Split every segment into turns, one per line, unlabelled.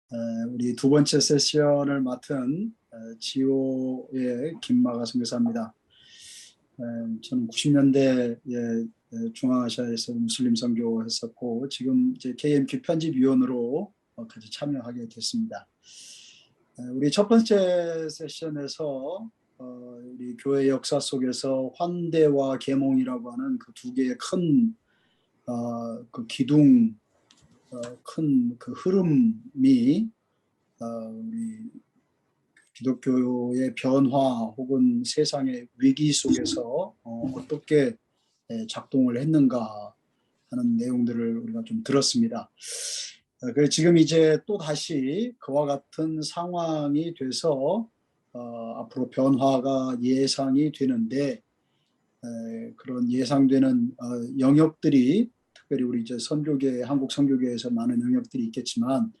우리 두 번째 세션을 맡은 지오의 김마가 선교사입니다. 저는 90년대에 중앙아시아에서 무슬림 선교했었고 지금 이제 KMQ 편집위원으로 같이 참여하게 됐습니다. 우리 첫 번째 세션에서 우리 교회 역사 속에서 환대와 계몽이라고 하는 그 두 개의 큰 그 기둥, 큰 그 흐름이 우리 기독교의 변화 혹은 세상의 위기 속에서 어떻게 작동을 했는가 하는 내용들을 우리가 좀 들었습니다. 그래서 지금 이제 또 다시 그와 같은 상황이 돼서 앞으로 변화가 예상이 되는데 그런 예상되는 영역들이 특별히 우리 이제 선교계, 한국 선교계에서 많은 영역들이 있겠지만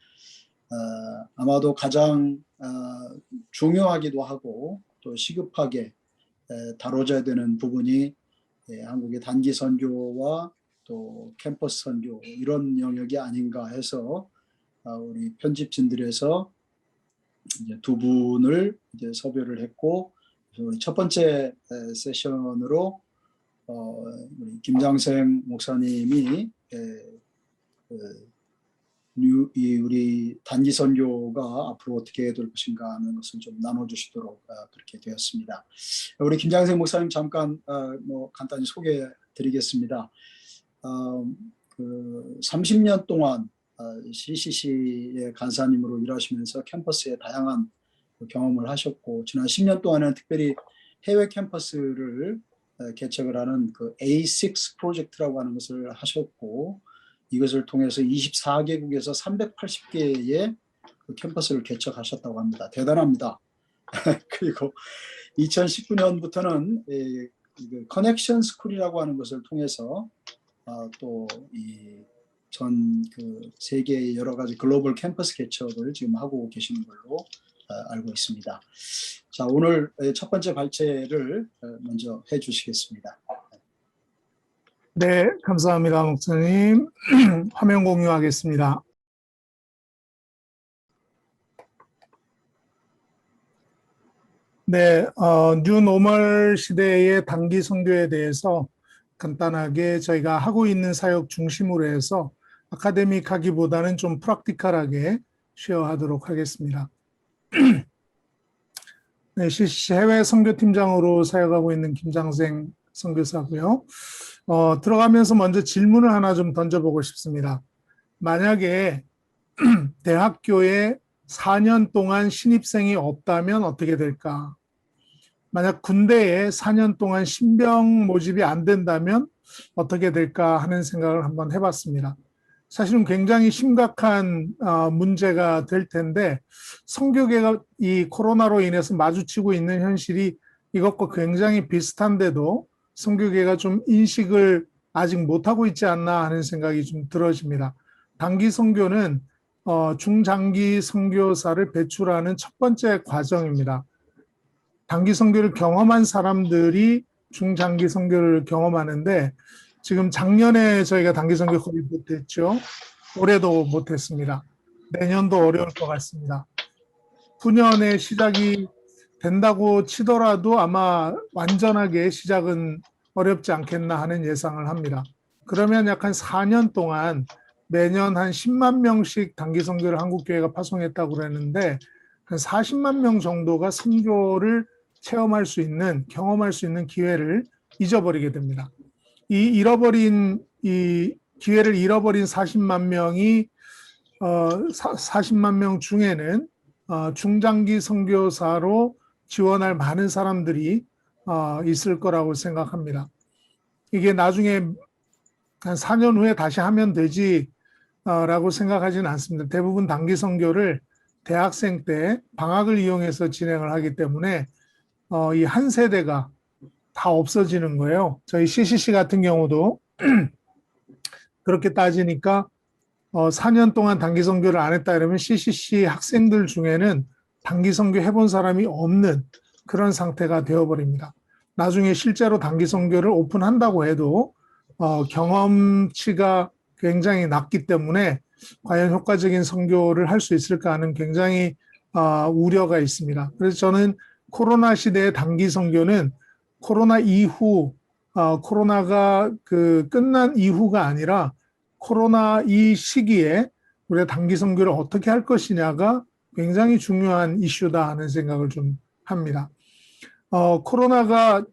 아마도 가장 중요하기도 하고 또 시급하게 다뤄져야 되는 부분이 한국의 단기 선교와 또 캠퍼스 선교 이런 영역이 아닌가 해서 우리 편집진들에서 이제 두 분을 이제 섭외를 했고 우리 첫 번째 세션으로 우리 김장생 목사님이 우리 단기 선교가 앞으로 어떻게 될 것인가 하는 것을 좀 나눠주시도록 그렇게 되었습니다. 우리 김장생 목사님 잠깐 간단히 소개드리겠습니다. 그 30년 동안 CCC의 간사님으로 일하시면서 캠퍼스에 다양한 경험을 하셨고 지난 10년 동안은 특별히 해외 캠퍼스를 개척을 하는 그 A6 프로젝트라고 하는 것을 하셨고 이것을 통해서 24개국에서 380개의 그 캠퍼스를 개척하셨다고 합니다. 대단합니다. 그리고 2019년부터는 커넥션 스쿨이라고 하는 것을 통해서 또 이 전 그 세계의 여러 가지 글로벌 캠퍼스 개척을 지금 하고 계시는 걸로 알고 있습니다. 자, 오늘 첫 번째 발제를 먼저 해주시겠습니다.
네, 감사합니다, 목사님. 화면 공유하겠습니다. 네, 뉴노멀 시대의 단기 선교에 대해서 간단하게 저희가 하고 있는 사역 중심으로 해서 아카데믹하기보다는 좀 프랙티컬하게 쉐어하도록 하겠습니다. 네, CCC 해외 선교팀장으로 사역하고 있는 김장생 선교사고요. 들어가면서 먼저 질문을 하나 좀 던져보고 싶습니다. 만약에 대학교에 4년 동안 신입생이 없다면 어떻게 될까? 만약 군대에 4년 동안 신병 모집이 안 된다면 어떻게 될까 하는 생각을 한번 해봤습니다. 사실은 굉장히 심각한 문제가 될 텐데 선교계가 이 코로나로 인해서 마주치고 있는 현실이 이것과 굉장히 비슷한데도 선교계가 좀 인식을 아직 못하고 있지 않나 하는 생각이 좀 들어집니다. 단기 선교는 중장기 선교사를 배출하는 첫 번째 과정입니다. 단기 선교를 경험한 사람들이 중장기 선교를 경험하는데 지금 작년에 저희가 단기 선교 거의 못했죠. 올해도 못했습니다. 내년도 어려울 것 같습니다. 9년에 시작이 된다고 치더라도 아마 완전하게 시작은 어렵지 않겠나 하는 예상을 합니다. 그러면 약 한 4년 동안 매년 한 10만 명씩 단기 선교를 한국교회가 파송했다고 그랬는데 한 40만 명 정도가 선교를 체험할 수 있는, 경험할 수 있는 기회를 잊어버리게 됩니다. 이 기회를 잃어버린 40만 명이 40만 명 중에는 중장기 선교사로 지원할 많은 사람들이 있을 거라고 생각합니다. 이게 나중에 한 4년 후에 다시 하면 되지 라고 생각하지는 않습니다. 대부분 단기 선교를 대학생 때 방학을 이용해서 진행을 하기 때문에 이 한 세대가 다 없어지는 거예요. 저희 CCC 같은 경우도 그렇게 따지니까 4년 동안 단기 선교를 안 했다 그러면 CCC 학생들 중에는 단기 선교 해본 사람이 없는 그런 상태가 되어버립니다. 나중에 실제로 단기 선교를 오픈한다고 해도 경험치가 굉장히 낮기 때문에 과연 효과적인 선교를 할 수 있을까 하는 굉장히 우려가 있습니다. 그래서 저는 코로나 시대의 단기 선교는 코로나 이후 코로나가 끝난 이후가 아니라 코로나 이 시기에 우리가 단기 선교를 어떻게 할 것이냐가 굉장히 중요한 이슈다 하는 생각을 좀 합니다. 코로나가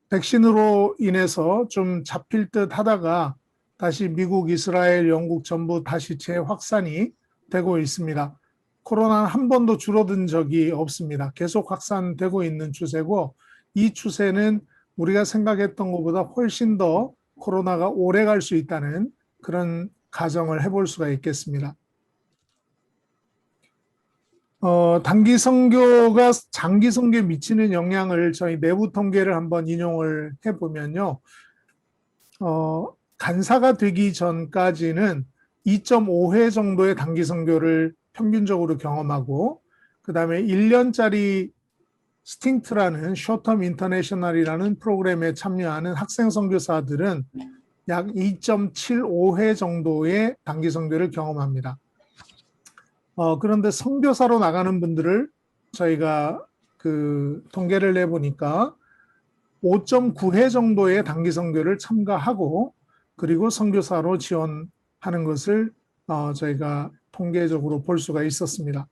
백신으로 인해서 좀 잡힐 듯 하다가 다시 미국, 이스라엘, 영국 전부 다시 재확산이 되고 있습니다. 코로나는 한 번도 줄어든 적이 없습니다. 계속 확산되고 있는 추세고 이 추세는 우리가 생각했던 것보다 훨씬 더 코로나가 오래 갈 수 있다는 그런 가정을 해볼 수가 있겠습니다. 단기 선교가 장기 선교에 미치는 영향을 저희 내부 통계를 한번 인용을 해보면요. 간사가 되기 전까지는 2.5회 정도의 단기 선교를 평균적으로 경험하고 그 다음에 1년짜리 스팅트라는 쇼텀 인터내셔널이라는 프로그램에 참여하는 학생 선교사들은 약 2.75회 정도의 단기 선교를 경험합니다. 그런데 선교사로 나가는 분들을 저희가 통계를 내보니까 5.9회 정도의 단기 선교를 참가하고 그리고 선교사로 지원하는 것을 저희가 통계적으로 볼 수가 있었습니다.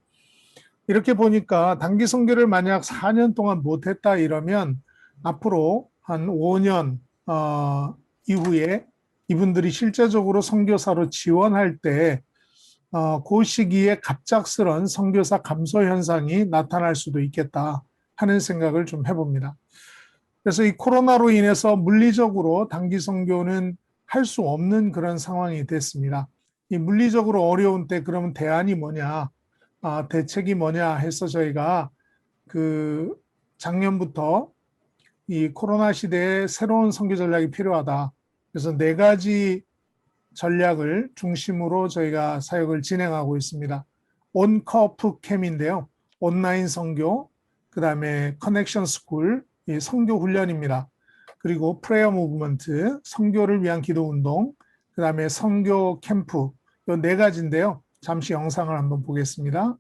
이렇게 보니까 단기 선교를 만약 4년 동안 못했다 이러면 앞으로 한 5년 이후에 이분들이 실제적으로 선교사로 지원할 때 그 시기에 갑작스런 선교사 감소 현상이 나타날 수도 있겠다 하는 생각을 좀 해봅니다. 그래서 이 코로나로 인해서 물리적으로 단기 선교는 할 수 없는 그런 상황이 됐습니다. 이 물리적으로 어려운 때 그러면 대안이 뭐냐, 대책이 뭐냐 해서 저희가 작년부터 이 코로나 시대에 새로운 선교 전략이 필요하다. 그래서 4가지 전략을 중심으로 저희가 사역을 진행하고 있습니다. 온커프 캠인데요. 온라인 선교, 그 다음에 커넥션 스쿨, 선교 훈련입니다. 그리고 프레이어 무브먼트, 선교를 위한 기도 운동, 그 다음에 선교 캠프, 이 4가지인데요. 잠시 영상을 한번 보겠습니다.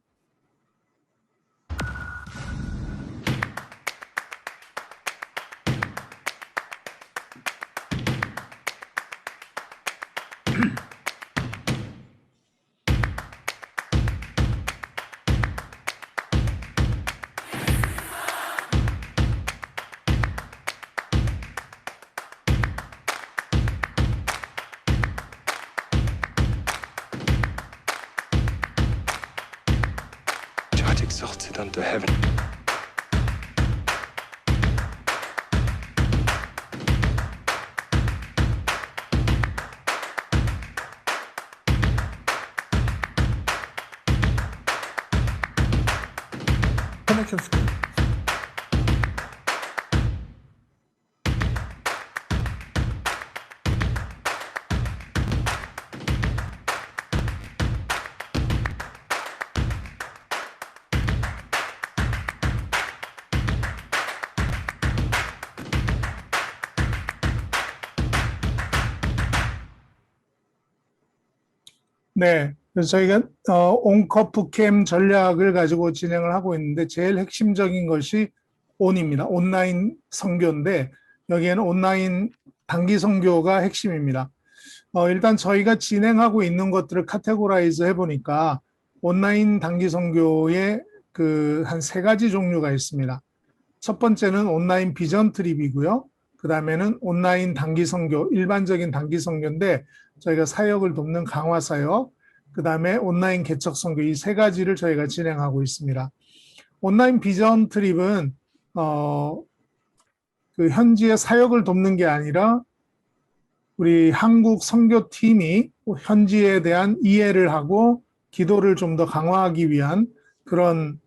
Exalted unto heaven.
Connection School. 네, 그래서 저희가 온커프 캠 전략을 가지고 진행을 하고 있는데 제일 핵심적인 것이 온입니다. 온라인 선교인데 여기에는 온라인 단기 선교가 핵심입니다. 일단 저희가 진행하고 있는 것들을 카테고라이즈 해보니까 온라인 단기 선교의 한 3가지 종류가 있습니다. 첫 번째는 온라인 비전 트립이고요. 그 다음에는 온라인 단기 선교, 일반적인 단기 선교인데 저희가 사역을 돕는 강화 사역, 그 다음에 온라인 개척 선교 이 3가지를 저희가 진행하고 있습니다. 온라인 비전 트립은 현지의 사역을 돕는 게 아니라 우리 한국 선교팀이 현지에 대한 이해를 하고 기도를 좀 더 강화하기 위한 그런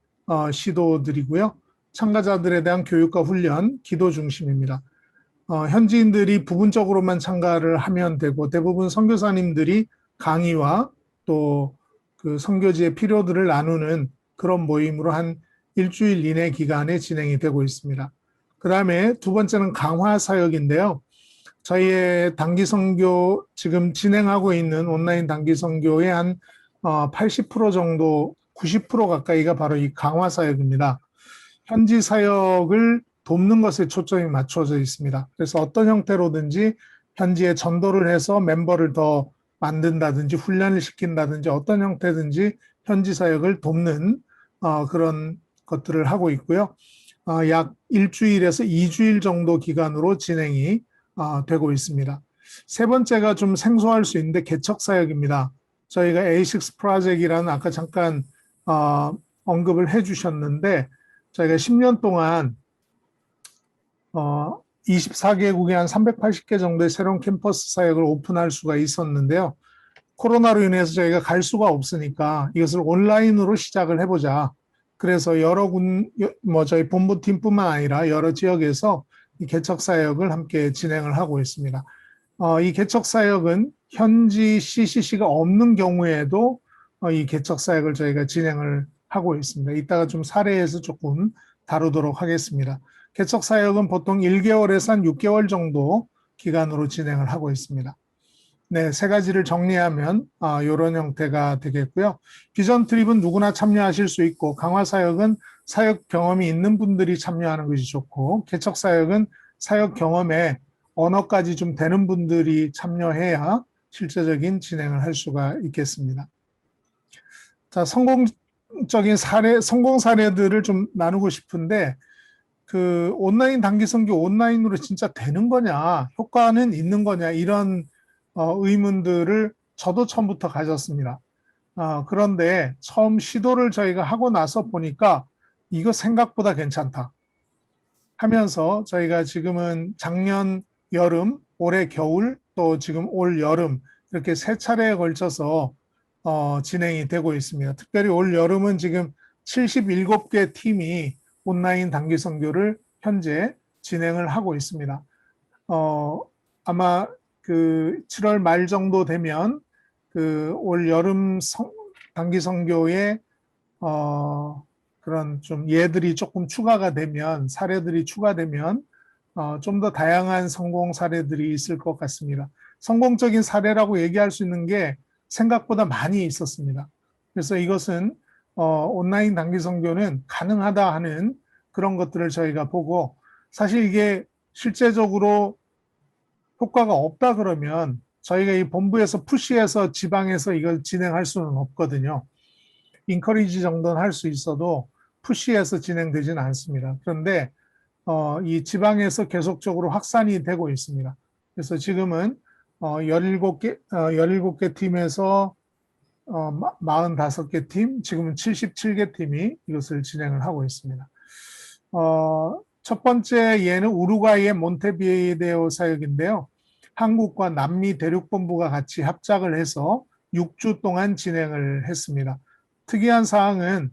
시도들이고요. 참가자들에 대한 교육과 훈련, 기도 중심입니다. 현지인들이 부분적으로만 참가를 하면 되고 대부분 선교사님들이 강의와 또 선교지의 필요들을 나누는 그런 모임으로 한 일주일 이내 기간에 진행이 되고 있습니다. 그 다음에 2번째는 강화 사역인데요. 저희의 단기 선교 지금 진행하고 있는 온라인 단기 선교의 한 80% 정도, 90% 가까이가 바로 이 강화 사역입니다. 현지 사역을 돕는 것에 초점이 맞춰져 있습니다. 그래서 어떤 형태로든지 현지에 전도를 해서 멤버를 더 만든다든지 훈련을 시킨다든지 어떤 형태든지 현지 사역을 돕는 그런 것들을 하고 있고요. 약 일주일에서 2주일 정도 기간으로 진행이 되고 있습니다. 세 번째가 좀 생소할 수 있는데 개척 사역입니다. 저희가 A6 프로젝트라는 아까 잠깐 언급을 해주셨는데 저희가 10년 동안 24개국에 한 380개 정도의 새로운 캠퍼스 사역을 오픈할 수가 있었는데요. 코로나로 인해서 저희가 갈 수가 없으니까 이것을 온라인으로 시작을 해보자. 그래서 저희 본부팀뿐만 아니라 여러 지역에서 이 개척 사역을 함께 진행을 하고 있습니다. 이 개척 사역은 현지 CCC가 없는 경우에도 이 개척 사역을 저희가 진행을 하고 있습니다. 이따가 좀 사례에서 조금 다루도록 하겠습니다. 개척 사역은 보통 1개월에서 한 6개월 정도 기간으로 진행을 하고 있습니다. 네, 세 가지를 정리하면 이런 형태가 되겠고요. 비전 트립은 누구나 참여하실 수 있고 강화 사역은 사역 경험이 있는 분들이 참여하는 것이 좋고 개척 사역은 사역 경험에 언어까지 좀 되는 분들이 참여해야 실제적인 진행을 할 수가 있겠습니다. 자, 성공적인 성공 사례들을 좀 나누고 싶은데 그 온라인 단기 선교 온라인으로 진짜 되는 거냐, 효과는 있는 거냐 이런 의문들을 저도 처음부터 가졌습니다. 그런데 처음 시도를 저희가 하고 나서 보니까 이거 생각보다 괜찮다 하면서 저희가 지금은 작년 여름, 올해 겨울, 또 지금 올 여름 이렇게 세 차례에 걸쳐서 진행이 되고 있습니다. 특별히 올 여름은 지금 77개 팀이 온라인 단기 선교를 현재 진행을 하고 있습니다. 아마 그 7월 말 정도 되면 그 올 여름 단기 선교에 그런 좀 예들이 조금 추가가 되면 사례들이 추가되면 좀 더 다양한 성공 사례들이 있을 것 같습니다. 성공적인 사례라고 얘기할 수 있는 게 생각보다 많이 있었습니다. 그래서 이것은 온라인 단기 선교는 가능하다 하는 그런 것들을 저희가 보고 사실 이게 실제적으로 효과가 없다 그러면 저희가 이 본부에서 푸시해서 지방에서 이걸 진행할 수는 없거든요. 인커리지 정도는 할 수 있어도 푸시해서 진행되지는 않습니다. 그런데 이 지방에서 계속적으로 확산이 되고 있습니다. 그래서 지금은 17개 팀에서 45개 팀, 지금은 77개 팀이 이것을 진행을 하고 있습니다. 첫 번째 예는 우루과이의 몬테비데오 사역인데요. 한국과 남미 대륙본부가 같이 합작을 해서 6주 동안 진행을 했습니다. 특이한 사항은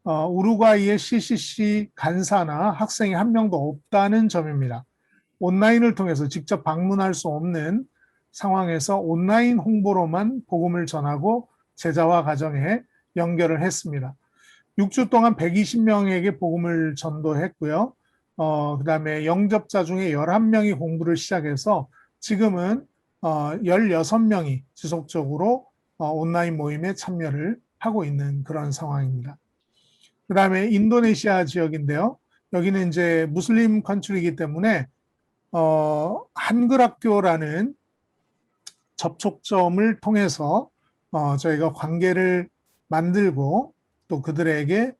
우루과이의 CCC 간사나 학생이 한 명도 없다는 점입니다. 온라인을 통해서 직접 방문할 수 없는 상황에서 온라인 홍보로만 복음을 전하고 제자와 가정에 연결을 했습니다. 6주 동안 120명에게 복음을 전도했고요. 그 다음에 영접자 중에 11명이 공부를 시작해서 지금은 16명이 지속적으로 온라인 모임에 참여를 하고 있는 그런 상황입니다. 그 다음에 인도네시아 지역인데요. 여기는 이제 무슬림 컨트리이기 때문에 한글학교라는 접촉점을 통해서 저희가 관계를 만들고 또 그들에게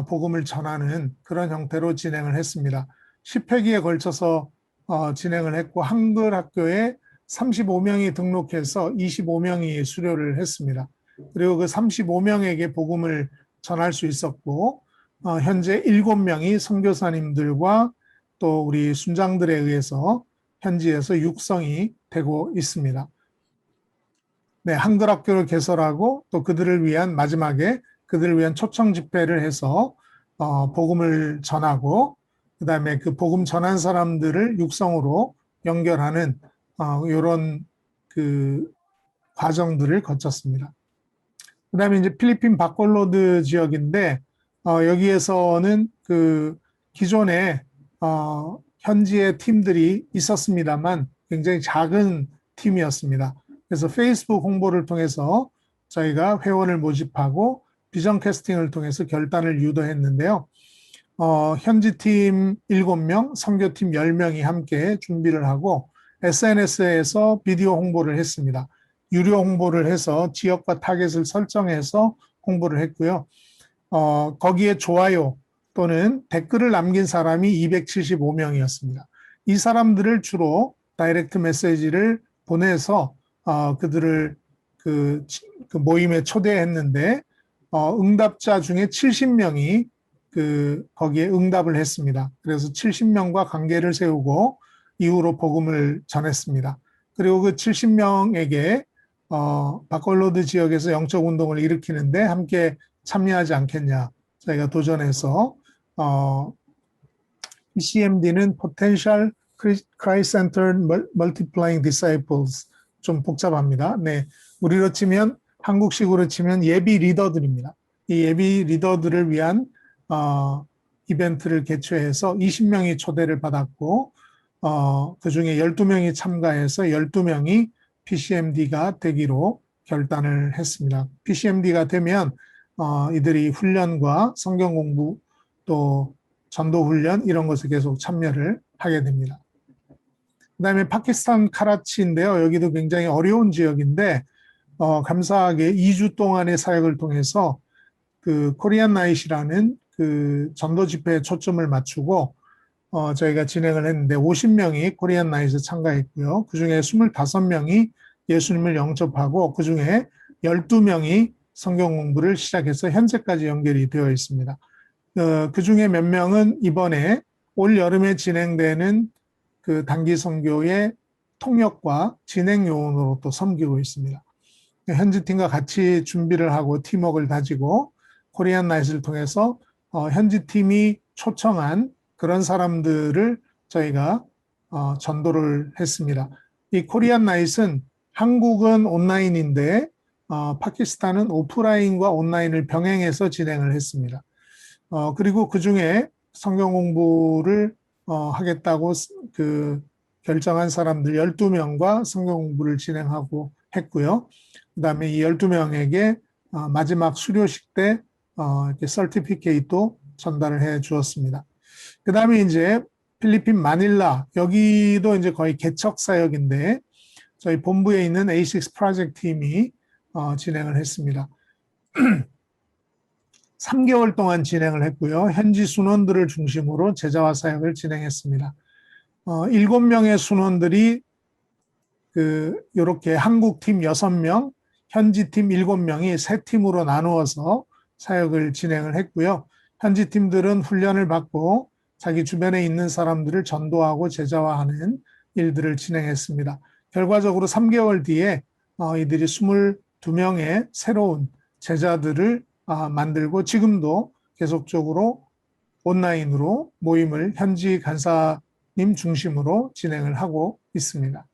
복음을 전하는 그런 형태로 진행을 했습니다. 10회기에 걸쳐서 진행을 했고 한글 학교에 35명이 등록해서 25명이 수료를 했습니다. 그리고 그 35명에게 복음을 전할 수 있었고 현재 7명이 선교사님들과 또 우리 순장들에 의해서 현지에서 육성이 되고 있습니다. 네, 한글 학교를 개설하고 또 그들을 위한 마지막에 그들을 위한 초청 집회를 해서 복음을 전하고 그다음에 그 복음 전한 사람들을 육성으로 연결하는 이런 그 과정들을 거쳤습니다. 그다음에 이제 필리핀 바콜로드 지역인데 여기에서는 그 기존에 현지의 팀들이 있었습니다만 굉장히 작은 팀이었습니다. 그래서 페이스북 홍보를 통해서 저희가 회원을 모집하고 비전 캐스팅을 통해서 결단을 유도했는데요. 현지팀 7명, 선교팀 10명이 함께 준비를 하고 SNS에서 비디오 홍보를 했습니다. 유료 홍보를 해서 지역과 타겟을 설정해서 홍보를 했고요. 거기에 좋아요 또는 댓글을 남긴 사람이 275명이었습니다. 이 사람들을 주로 다이렉트 메시지를 보내서 그들을 그 모임에 초대했는데 응답자 중에 70명이 거기에 응답을 했습니다. 그래서 70명과 관계를 세우고 이후로 복음을 전했습니다. 그리고 그 70명에게 바콜로드 지역에서 영적 운동을 일으키는데 함께 참여하지 않겠냐. 저희가 도전해서 PCMD는 Potential Christ-Centered Multiplying Disciples, 좀 복잡합니다. 네, 우리로 치면 한국식으로 치면 예비 리더들입니다. 이 예비 리더들을 위한 이벤트를 개최해서 20명이 초대를 받았고 그중에 12명이 참가해서 12명이 PCMD가 되기로 결단을 했습니다. PCMD가 되면 이들이 훈련과 성경 공부 또 전도 훈련 이런 것에 계속 참여를 하게 됩니다. 그다음에 파키스탄 카라치인데요. 여기도 굉장히 어려운 지역인데 감사하게 2주 동안의 사역을 통해서 그 코리안 나잇이라는 그 전도 집회에 초점을 맞추고 저희가 진행을 했는데 50명이 코리안 나잇에 참가했고요. 그중에 25명이 예수님을 영접하고 그중에 12명이 성경 공부를 시작해서 현재까지 연결이 되어 있습니다. 그중에 몇 명은 이번에 올 여름에 진행되는 그 단기 선교의 통역과 진행 요원으로 또 섬기고 있습니다. 현지팀과 같이 준비를 하고 팀워크를 다지고 코리안 나잇을 통해서 현지팀이 초청한 그런 사람들을 저희가 전도를 했습니다. 이 코리안 나잇은 한국은 온라인인데 파키스탄은 오프라인과 온라인을 병행해서 진행을 했습니다. 그리고 그중에 성경 공부를 하겠다고 결정한 사람들 12명과 성경 공부를 진행하고 했고요. 그 다음에 이 12명에게 마지막 수료식 때 이렇게 서티피케이트도 전달을 해 주었습니다. 그 다음에 이제 필리핀 마닐라, 여기도 이제 거의 개척 사역인데 저희 본부에 있는 A6 프로젝트 팀이 진행을 했습니다. 3개월 동안 진행을 했고요. 현지 순원들을 중심으로 제자화 사역을 진행했습니다. 7명의 순원들이 이렇게 한국 팀 6명, 현지 팀 7명이 세 팀으로 나누어서 사역을 진행을 했고요. 현지 팀들은 훈련을 받고 자기 주변에 있는 사람들을 전도하고 제자화하는 일들을 진행했습니다. 결과적으로 3개월 뒤에 이들이 22명의 새로운 제자들을 만들고 지금도 계속적으로 온라인으로 모임을 현지 간사님 중심으로 진행을 하고 있습니다.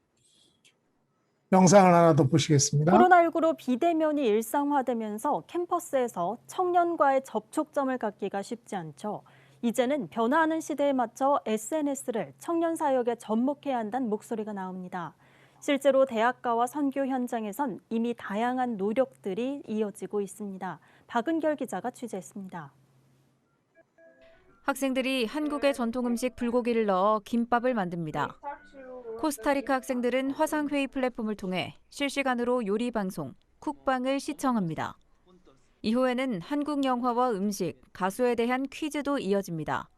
영상을 하나 더 보시겠습니다.
코로나19로 비대면이 일상화되면서 캠퍼스에서 청년과의 접촉점을 갖기가 쉽지 않죠. 이제는 변화하는 시대에 맞춰 SNS를 청년 사역에 접목해야 한다는 목소리가 나옵니다. 실제로 대학가와 선교 현장에선 이미 다양한 노력들이 이어지고 있습니다. 박은결 기자가 취재했습니다.
학생들이 한국의 전통 음식 불고기를 넣어 김밥을 만듭니다. 코스타리카 학생들은 화상회의 플랫폼을 통해 실시간으로 요리 방송, 쿡방을 시청합니다. 이후에는 한국 영화와 음식, 가수에 대한 퀴즈도 이어집니다.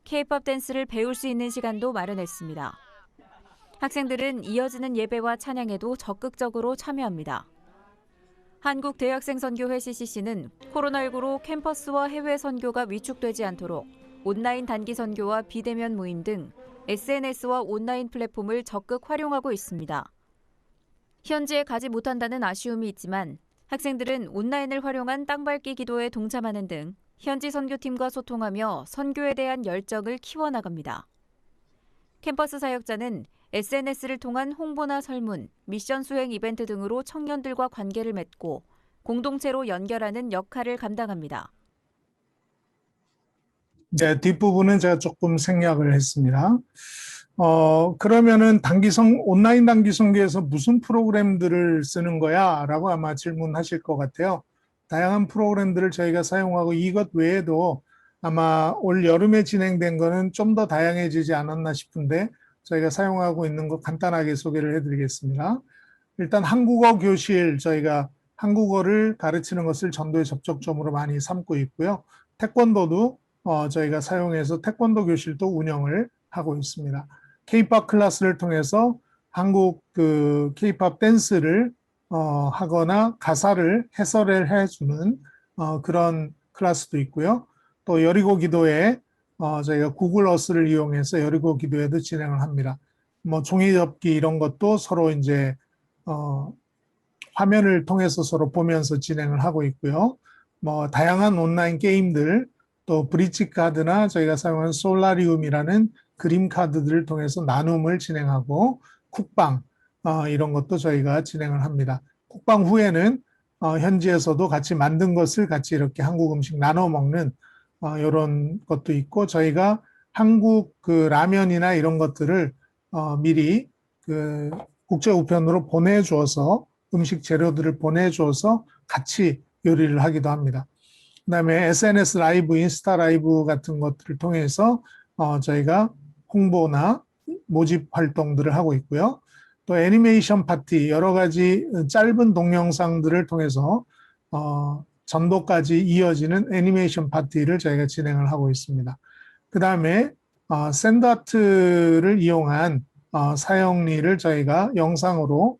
K-팝 댄스를 배울 수 있는 시간도 마련했습니다. 학생들은 이어지는 예배와 찬양에도 적극적으로 참여합니다. 한국대학생선교회 CCC는 코로나19로 캠퍼스와 해외 선교가 위축되지 않도록 온라인 단기 선교와 비대면 모임 등 SNS와 온라인 플랫폼을 적극 활용하고 있습니다. 현지에 가지 못한다는 아쉬움이 있지만 학생들은 온라인을 활용한 땅밟기 기도에 동참하는 등 현지 선교팀과 소통하며 선교에 대한 열정을 키워나갑니다. 캠퍼스 사역자는 SNS를 통한 홍보나 설문, 미션 수행 이벤트 등으로 청년들과 관계를 맺고 공동체로 연결하는 역할을 감당합니다.
네, 뒷부분은 제가 조금 생략을 했습니다. 그러면은 온라인 단기 선교에서 무슨 프로그램들을 쓰는 거야? 라고 아마 질문하실 것 같아요. 다양한 프로그램들을 저희가 사용하고 이것 외에도 아마 올 여름에 진행된 거는 좀 더 다양해지지 않았나 싶은데 저희가 사용하고 있는 거 간단하게 소개를 해드리겠습니다. 일단 한국어 교실, 저희가 한국어를 가르치는 것을 전도의 접촉점으로 많이 삼고 있고요. 태권도도 저희가 사용해서 태권도 교실도 운영을 하고 있습니다. K-팝 클래스를 통해서 한국 그 K-팝 댄스를 하거나 가사를 해설을 해주는 그런 클래스도 있고요. 또 여리고 기도회 저희가 구글 어스를 이용해서 여리고 기도회도 진행을 합니다. 뭐 종이 접기 이런 것도 서로 이제 화면을 통해서 서로 보면서 진행을 하고 있고요. 뭐 다양한 온라인 게임들, 또 브릿지 카드나 저희가 사용하는 솔라리움이라는 그림 카드들을 통해서 나눔을 진행하고 쿡방 이런 것도 저희가 진행을 합니다. 쿡방 후에는 현지에서도 같이 만든 것을 같이 이렇게 한국 음식 나눠 먹는 이런 것도 있고, 저희가 한국 그 라면이나 이런 것들을 미리 그 국제 우편으로 보내주어서 음식 재료들을 보내주어서 같이 요리를 하기도 합니다. 그다음에 SNS 라이브, 인스타 라이브 같은 것들을 통해서 저희가 홍보나 모집 활동들을 하고 있고요. 또 애니메이션 파티, 여러 가지 짧은 동영상들을 통해서 전도까지 이어지는 애니메이션 파티를 저희가 진행을 하고 있습니다. 그다음에 샌드아트를 이용한 사용리를 저희가 영상으로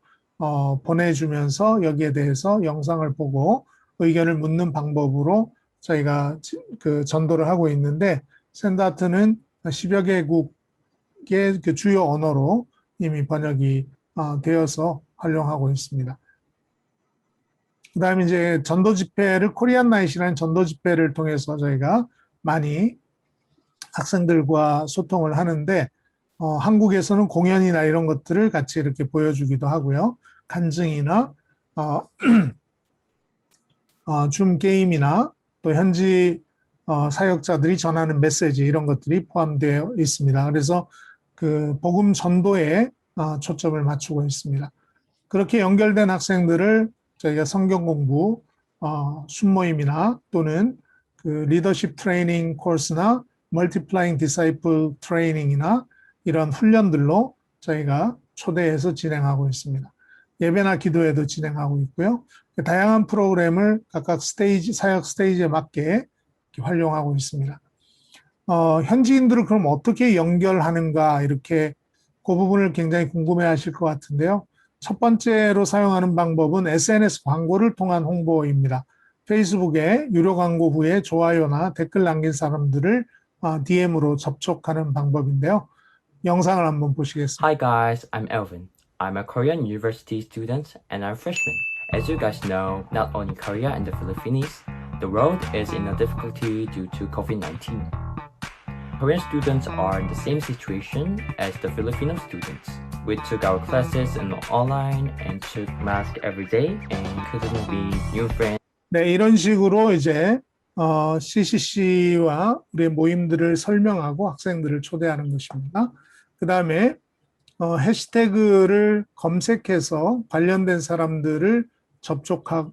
보내주면서 여기에 대해서 영상을 보고 의견을 묻는 방법으로 저희가 그 전도를 하고 있는데, 샌드아트는 10여 개국의 그 주요 언어로 이미 번역이 되어서 활용하고 있습니다. 그 다음에 이제 전도 집회를, 코리안 나잇이라는 전도 집회를 통해서 저희가 많이 학생들과 소통을 하는데, 한국에서는 공연이나 이런 것들을 같이 이렇게 보여주기도 하고요. 간증이나 줌 게임이나 또 현지 사역자들이 전하는 메시지 이런 것들이 포함되어 있습니다. 그래서 그 복음 전도에 초점을 맞추고 있습니다. 그렇게 연결된 학생들을 저희가 성경 공부, 순모임이나 또는 그 리더십 트레이닝 코र्स나 멀티플라잉 디사이플 트레이닝이나 이런 훈련들로 저희가 초대해서 진행하고 있습니다. 예배나 기도회도 진행하고 있고요. 다양한 프로그램을 각각 사역 스테이지에 맞게 활용하고 있습니다. 현지인들을 그럼 어떻게 연결하는가, 이렇게 그 부분을 굉장히 궁금해 하실 것 같은데요. 첫 번째로 사용하는 방법은 SNS 광고를 통한 홍보입니다. 페이스북에 유료 광고 후에 좋아요나 댓글 남긴 사람들을 DM으로 접촉하는 방법인데요. 영상을 한번 보시겠습니다.
Hi guys, I'm Elvin. I'm a Korean university student and I'm freshman. As you guys know, not only Korea and the Philippines, the world is in a difficulty due to COVID-19. Korean students are in the same situation as the Filipino students. We took our classes in online and took mask every day and couldn't meet new friends.
네, 이런 식으로 이제 CCC와 우리의 모임들을 설명하고 학생들을 초대하는 것입니다. 그 다음에 해시태그를 검색해서 관련된 사람들을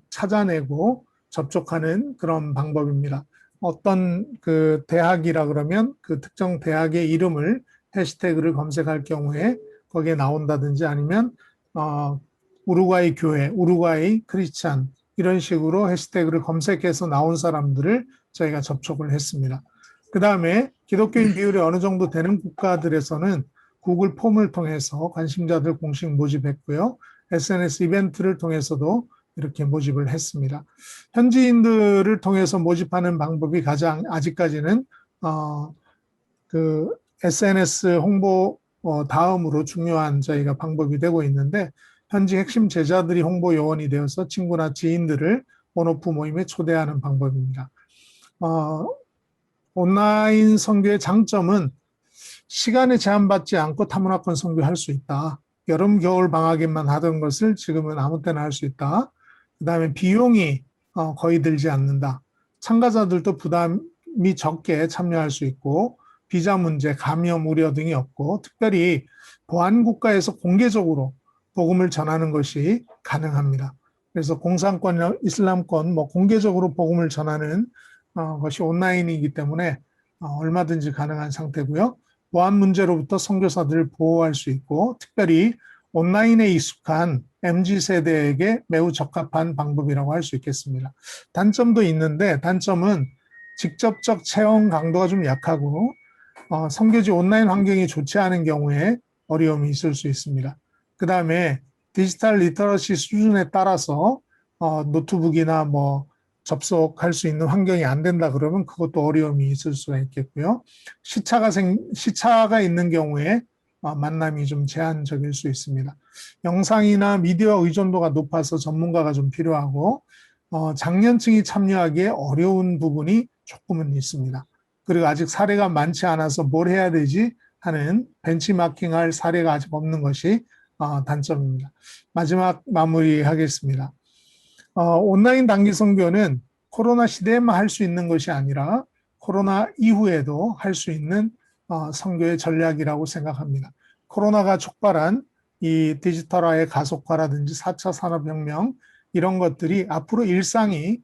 찾아내고 접촉하는 그런 방법입니다. 어떤 그 대학이라 그러면 그 특정 대학의 이름을 해시태그를 검색할 경우에 거기에 나온다든지, 아니면 우루과이 교회, 우루과이 크리스찬 이런 식으로 해시태그를 검색해서 나온 사람들을 저희가 접촉을 했습니다. 그 다음에 기독교인 비율이 어느 정도 되는 국가들에서는 구글 폼을 통해서 관심자들 공식 모집했고요. SNS 이벤트를 통해서도 이렇게 모집을 했습니다. 현지인들을 통해서 모집하는 방법이 가장 아직까지는 그 SNS 홍보 다음으로 중요한 저희가 방법이 되고 있는데, 현지 핵심 제자들이 홍보 요원이 되어서 친구나 지인들을 온오프 모임에 초대하는 방법입니다. 온라인 선교의 장점은 시간에 제한받지 않고 타문화권 선교할 수 있다. 여름, 겨울 방학에만 하던 것을 지금은 아무 때나 할 수 있다. 그 다음에 비용이 거의 들지 않는다. 참가자들도 부담이 적게 참여할 수 있고, 비자 문제, 감염 우려 등이 없고 특별히 보안국가에서 공개적으로 복음을 전하는 것이 가능합니다. 그래서 공산권, 이슬람권 공개적으로 복음을 전하는 것이 온라인이기 때문에 얼마든지 가능한 상태고요. 보안 문제로부터 선교사들을 보호할 수 있고 특별히 온라인에 익숙한 MZ세대에게 매우 적합한 방법이라고 할 수 있겠습니다. 단점도 있는데 단점은 직접적 체험 강도가 좀 약하고 선교지 온라인 환경이 좋지 않은 경우에 어려움이 있을 수 있습니다. 그 다음에 디지털 리터러시 수준에 따라서 노트북이나 접속할 수 있는 환경이 안 된다 그러면 그것도 어려움이 있을 수가 있겠고요. 시차가 있는 경우에 만남이 좀 제한적일 수 있습니다. 영상이나 미디어 의존도가 높아서 전문가가 좀 필요하고 장년층이 참여하기에 어려운 부분이 조금은 있습니다. 그리고 아직 사례가 많지 않아서 뭘 해야 되지 하는 벤치마킹할 사례가 아직 없는 것이 단점입니다. 마지막 마무리하겠습니다. 온라인 단기 선교는 코로나 시대에만 할 수 있는 것이 아니라 코로나 이후에도 할 수 있는 선교의 전략이라고 생각합니다. 코로나가 촉발한 이 디지털화의 가속화라든지 4차 산업혁명 이런 것들이 앞으로 일상이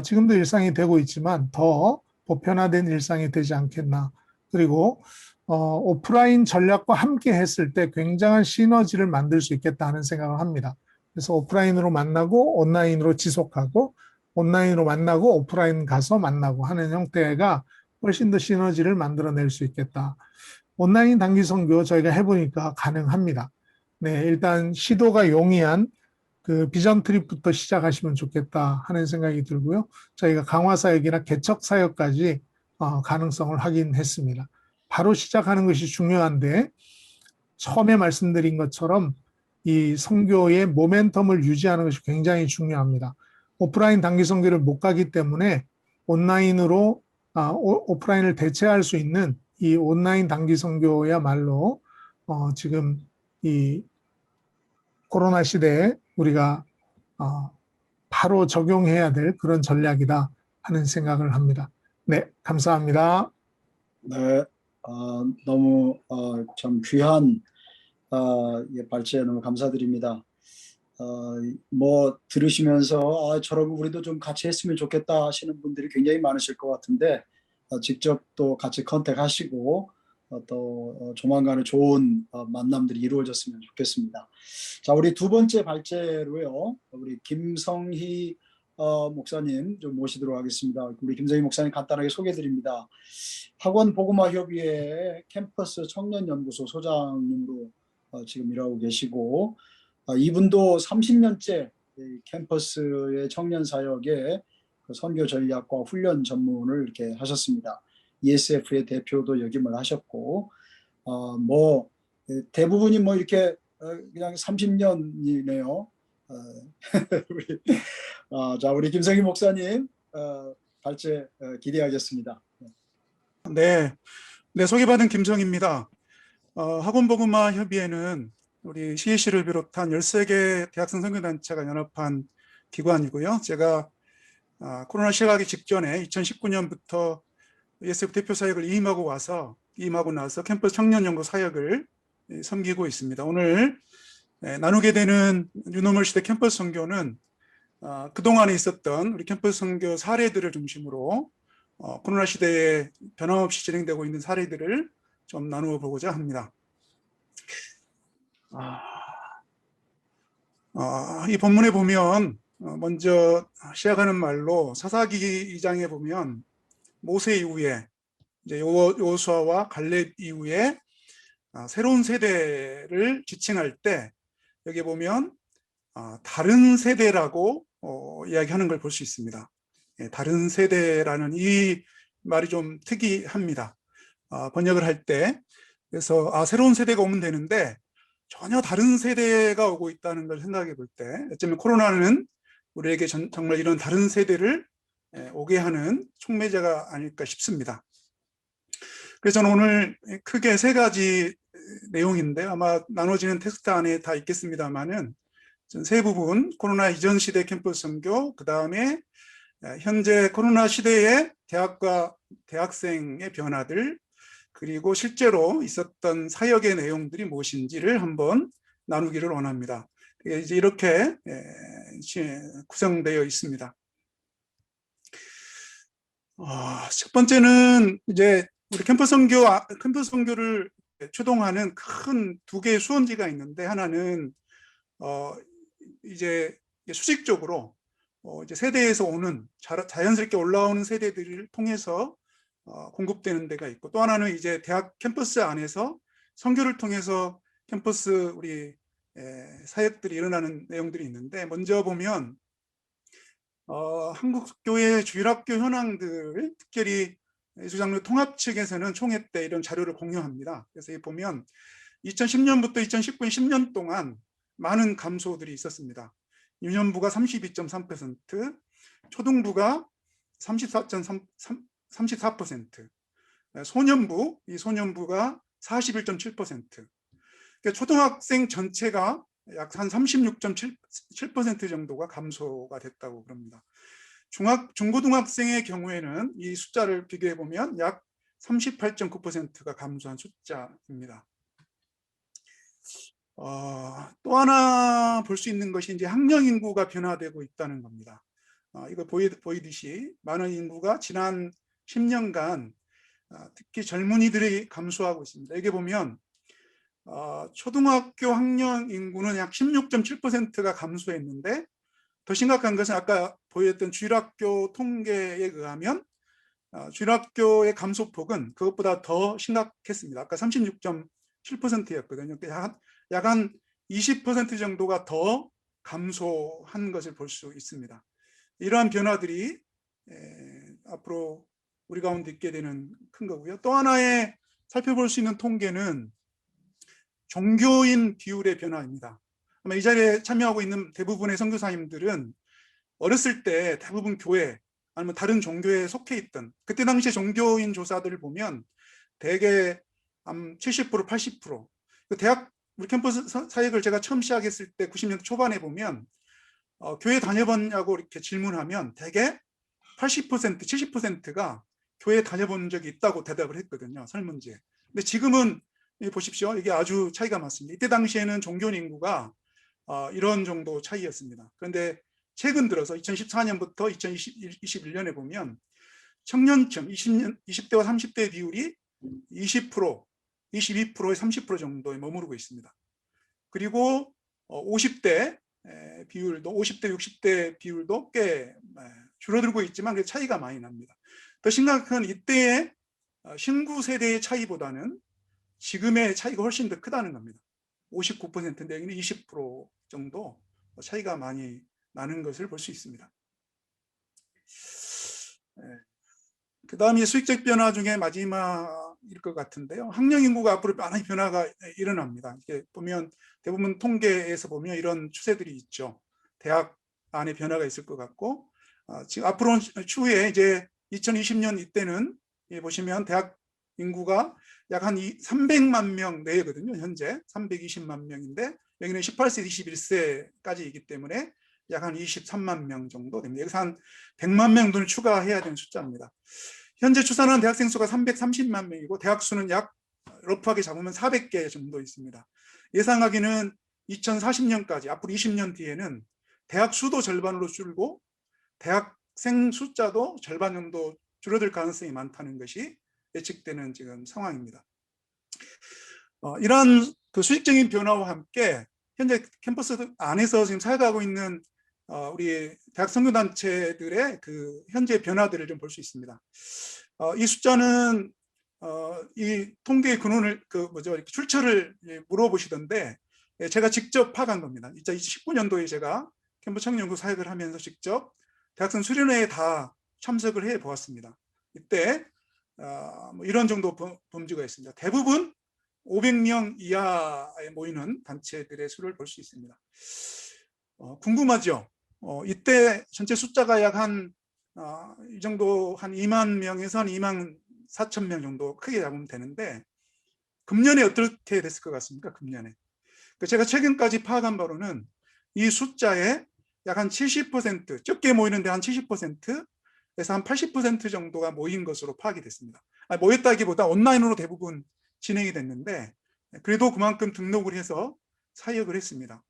지금도 일상이 되고 있지만 더 보편화된 일상이 되지 않겠나. 그리고 오프라인 전략과 함께 했을 때 굉장한 시너지를 만들 수 있겠다는 생각을 합니다. 그래서 오프라인으로 만나고 온라인으로 지속하고 온라인으로 만나고 오프라인 가서 만나고 하는 형태가 훨씬 더 시너지를 만들어낼 수 있겠다. 온라인 단기 선교 저희가 해보니까 가능합니다. 네, 일단 시도가 용이한 그 비전 트립부터 시작하시면 좋겠다 하는 생각이 들고요. 저희가 강화 사역이나 개척 사역까지 가능성을 확인했습니다. 바로 시작하는 것이 중요한데 처음에 말씀드린 것처럼 이 선교의 모멘텀을 유지하는 것이 굉장히 중요합니다. 오프라인 단기 선교를 못 가기 때문에 온라인으로 오프라인을 대체할 수 있는 이 온라인 단기 선교야말로 지금 이 코로나 시대에 우리가 바로 적용해야 될 그런 전략이다 하는 생각을 합니다. 네, 감사합니다.
네, 너무 참 귀한 발제 너무 감사드립니다. 들으시면서 저런 우리도 좀 같이 했으면 좋겠다 하시는 분들이 굉장히 많으실 것 같은데 직접 또 같이 컨택하시고 또 조만간에 좋은 만남들이 이루어졌으면 좋겠습니다. 자, 우리 두 번째 발제로요. 우리 김성희 목사님 좀 모시도록 하겠습니다. 우리 김성희 목사님 간단하게 소개드립니다. 학원 복음화 협의회 캠퍼스 청년연구소 소장님으로 지금 일하고 계시고 이분도 30년째 캠퍼스의 청년 사역에 선교 전략과 훈련 전문을 이렇게 하셨습니다. ESF의 대표도 역임을 하셨고 대부분이 이렇게 그냥 30년이네요. 우리 김성희 목사님 발제 기대하겠습니다.
네, 소개받은 김성희입니다. 학원복음화 협의회는 우리 CEC를 비롯한 13개 대학생 선교단체가 연합한 기관이고요. 제가 코로나 시작하기 직전에 2019년부터 ESF 대표 사역을 이임하고 나서 캠퍼스 청년연구 사역을 섬기고 있습니다. 오늘 나누게 되는 뉴노멀 시대 캠퍼스 선교는 그동안에 있었던 우리 캠퍼스 선교 사례들을 중심으로 코로나 시대에 변함없이 진행되고 있는 사례들을 좀 나누어 보고자 합니다. 이 본문에 보면 먼저 시작하는 말로 사사기 2장에 보면 모세 이후에 이제 여호수아와 갈렙 이후에 새로운 세대를 지칭할 때 여기 보면 다른 세대라고 이야기하는 걸 볼 수 있습니다. 다른 세대라는 이 말이 좀 특이합니다. 번역을 할 때. 그래서 새로운 세대가 오면 되는데 전혀 다른 세대가 오고 있다는 걸 생각해 볼 때 어쩌면 코로나는 우리에게 정말 이런 다른 세대를 오게 하는 촉매제가 아닐까 싶습니다. 그래서 저는 오늘 크게 세 가지 내용인데 아마 나눠지는 텍스트 안에 다 있겠습니다만은 세 부분, 코로나 이전 시대 캠퍼스 선교, 그 다음에 현재 코로나 시대의 대학과 대학생의 변화들, 그리고 실제로 있었던 사역의 내용들이 무엇인지를 한번 나누기를 원합니다. 이제 이렇게 구성되어 있습니다. 첫 번째는 이제 우리 캠퍼스 선교를 추동하는 큰 두 개의 수원지가 있는데, 하나는 이제 수직적으로 이제 세대에서 오는 자연스럽게 올라오는 세대들을 통해서 공급되는 데가 있고, 또 하나는 이제 대학 캠퍼스 안에서 선교를 통해서 캠퍼스 우리 사역들이 일어나는 내용들이 있는데, 먼저 보면 한국교회 주일학교 현황들, 특별히 예수장로 통합 측에서는 총회 때 이런 자료를 공유합니다. 그래서 여기 보면 2010년부터 2019년 10년 동안 많은 감소들이 있었습니다. 유년부가 32.3%, 초등부가 34%, 소년부가 41.7%. 그러니까 초등학생 전체가 약 한 36.7% 정도가 감소가 됐다고 그럽니다. 중고등학생의 경우에는 이 숫자를 비교해 보면 약 38.9%가 감소한 숫자입니다. 또 하나 볼 수 있는 것이 이제 학령 인구가 변화되고 있다는 겁니다. 이거 보이듯이 많은 인구가 지난 10년간 특히 젊은이들이 감소하고 있습니다. 여기 보면 초등학교 학령 인구는 약 16.7%가 감소했는데, 더 심각한 것은 아까 보였던 주일학교 통계에 의하면 주일학교의 감소폭은 그것보다 더 심각했습니다. 아까 36.7%였거든요. 약 한 20% 정도가 더 감소한 것을 볼 수 있습니다. 이러한 변화들이 앞으로 우리 가운데 있게 되는 큰 거고요. 또 하나의 살펴볼 수 있는 통계는 종교인 비율의 변화입니다. 아마 이 자리에 참여하고 있는 대부분의 선교사님들은 어렸을 때 대부분 교회 아니면 다른 종교에 속해 있던, 그때 당시에 종교인 조사들을 보면 대개 70%, 80%. 대학 우리 캠퍼스 사역을 제가 처음 시작했을 때 90년대 초반에 보면 교회 다녀봤냐고 이렇게 질문하면 대개 80%, 70%가 교회 다녀본 적이 있다고 대답을 했거든요, 설문지에. 근데 지금은 보십시오, 이게 아주 차이가 많습니다. 이때 당시에는 종교인 인구가 이런 정도 차이였습니다. 그런데 최근 들어서 2014년부터 2021년에 보면 청년층 20대와 30대 비율이 20%, 22%에 30% 정도에 머무르고 있습니다. 그리고 50대 비율도 50대, 60대 비율도 꽤 줄어들고 있지만 그 차이가 많이 납니다. 더 심각한 이때의 신구 세대의 차이보다는 지금의 차이가 훨씬 더 크다는 겁니다. 59%인데 여기는 20% 정도 차이가 많이 나는 것을 볼 수 있습니다. 그 다음에 수익적 변화 중에 마지막일 것 같은데요. 학령 인구가 앞으로 많은 변화가 일어납니다. 이렇게 보면 대부분 통계에서 보면 이런 추세들이 있죠. 대학 안에 변화가 있을 것 같고, 지금 앞으로 추후에 이제 2020년 이때는 보시면 대학 인구가 약 한 300만 명 내외거든요. 현재 320만 명인데 여기는 18세, 21세까지이기 때문에 약 한 23만 명 정도 됩니다. 여기서 한 100만 명 정도를 추가해야 되는 숫자입니다. 현재 추산한 대학생 수가 330만 명이고 대학 수는 약 러프하게 잡으면 400개 정도 있습니다. 예상하기는 2040년까지 앞으로 20년 뒤에는 대학 수도 절반으로 줄고 대학생 숫자도 절반 정도 줄어들 가능성이 많다는 것이 예측되는 지금 상황입니다. 이러한 그 수익적인 변화와 함께 현재 캠퍼스 안에서 지금 살아가고 있는 우리 대학 선교단체들의 그 현재 변화들을 좀 볼 수 있습니다. 이 숫자는 이 통계의 근원을 이렇게 출처를 물어보시던데 제가 직접 파악한 겁니다. 2019년도에 제가 캠퍼스 청년연구 사역을 하면서 직접 대학생 수련회에 다 참석을 해 보았습니다. 이때 뭐 이런 정도 범주가 있습니다. 대부분 500명 이하에 모이는 단체들의 수를 볼 수 있습니다. 궁금하죠? 이때 전체 숫자가 약 한 이 정도 한 2만 명에서 한 2만 4천 명 정도 크게 잡으면 되는데 금년에 어떻게 됐을 것 같습니까? 금년에. 제가 최근까지 파악한 바로는 이 숫자의 약 한 70%, 적게 모이는데 한 70%, 그래서 한 80% 정도가 모인 것으로 파악이 됐습니다. 모였다기보다 온라인으로 대부분 진행이 됐는데 그래도 그만큼 등록을 해서 사역을 했습니다.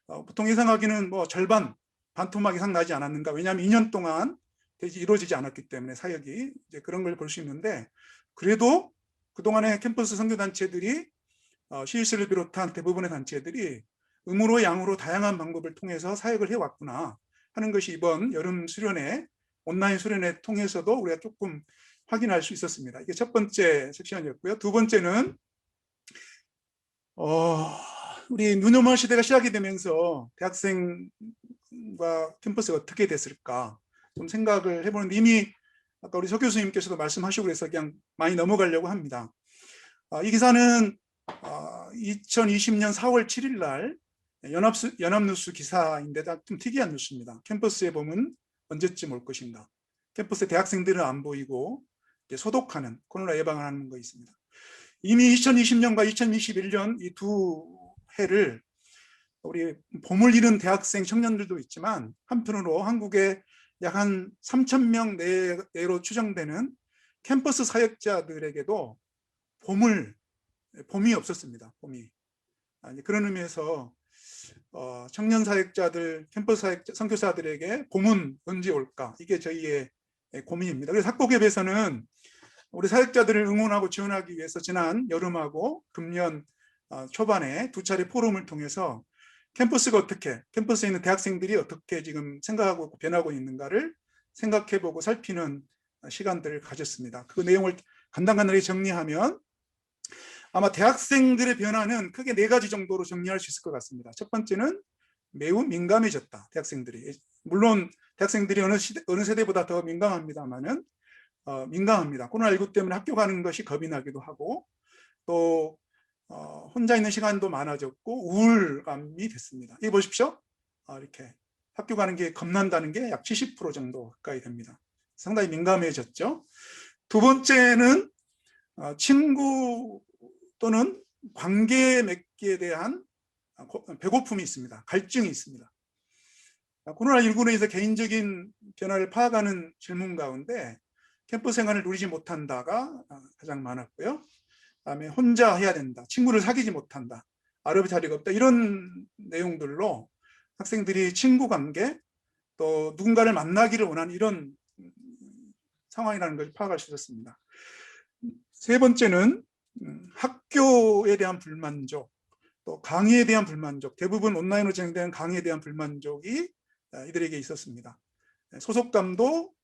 보통 예상하기는 뭐 절반, 반토막 이상 나지 않았는가. 왜냐하면 2년 동안 이루어지지 않았기 때문에 사역이 이제 그런 걸 볼 수 있는데 그래도 그동안에 캠퍼스 선교단체들이 CUC를 비롯한 대부분의 단체들이 음으로 양으로 다양한 방법을 통해서 사역을 해왔구나 하는 것이 이번 여름 수련회, 온라인 수련회 통해서도 우리가 조금 확인할 수 있었습니다. 이게 첫 번째 섹션이었고요. 두 번째는 우리 누노멀 시대가 시작이 되면서 대학생과 캠퍼스가 어떻게 됐을까 좀 생각을 해보는데 이미 아까 우리 서 교수님께서도 말씀하시고 그래서 그냥 많이 넘어가려고 합니다. 이 기사는 2020년 4월 7일 날 연합뉴스 기사인데 좀 특이한 뉴스입니다. 캠퍼스의 봄은 언제쯤 올 것인가. 캠퍼스에 대학생들은 안 보이고 소독하는, 코로나 예방을 하는 거 있습니다. 이미 2020년과 2021년 이 두 해를 우리 봄을 이룬 대학생 청년들도 있지만 한편으로 한국에 약 한 3,000명 내로 추정되는 캠퍼스 사역자들에게도 봄이 없었습니다. 봄이. 그런 의미에서 청년 사역자들, 캠퍼스 사역자, 선교사들에게 봄은 언제 올까? 이게 저희의 고민입니다. 그래서 학보협에서는 우리 사역자들을 응원하고 지원하기 위해서 지난 여름하고 금년 초반에 두 차례 포럼을 통해서 캠퍼스가 어떻게, 캠퍼스에 있는 대학생들이 어떻게 지금 생각하고 변하고 있는가를 생각해보고 살피는 시간들을 가졌습니다. 그 내용을 간단하게 정리하면 아마 대학생들의 변화는 크게 4가지 정도로 정리할 수 있을 것 같습니다. 첫 번째는 매우 민감해졌다. 대학생들이. 물론 대학생들이 어느 세대보다 더 민감합니다만은 민감합니다. 코로나19 때문에 학교 가는 것이 겁이 나기도 하고 또 혼자 있는 시간도 많아졌고 우울감이 됐습니다. 이거 보십시오. 이렇게 학교 가는 게 겁난다는 게 약 70% 정도 가까이 됩니다. 상당히 민감해졌죠. 두 번째는 친구 또는 관계 맺기에 대한 배고픔이 있습니다. 갈증이 있습니다. 코로나19로 인해서 개인적인 변화를 파악하는 질문 가운데 캠퍼스 생활을 누리지 못한다가 가장 많았고요. 그다음에 혼자 해야 된다, 친구를 사귀지 못한다, 아르바이트 자리가 없다, 이런 내용들로 학생들이 친구 관계 또 누군가를 만나기를 원하는 이런 상황이라는 것을 파악할 수 있었습니다. 세 번째는 학교에 대한 불만족, 또 강의에 대한 불만족, 대부분 온라인으로 진행되는 강의에 대한 불만족이 이들에게 있었습니다. 소속감도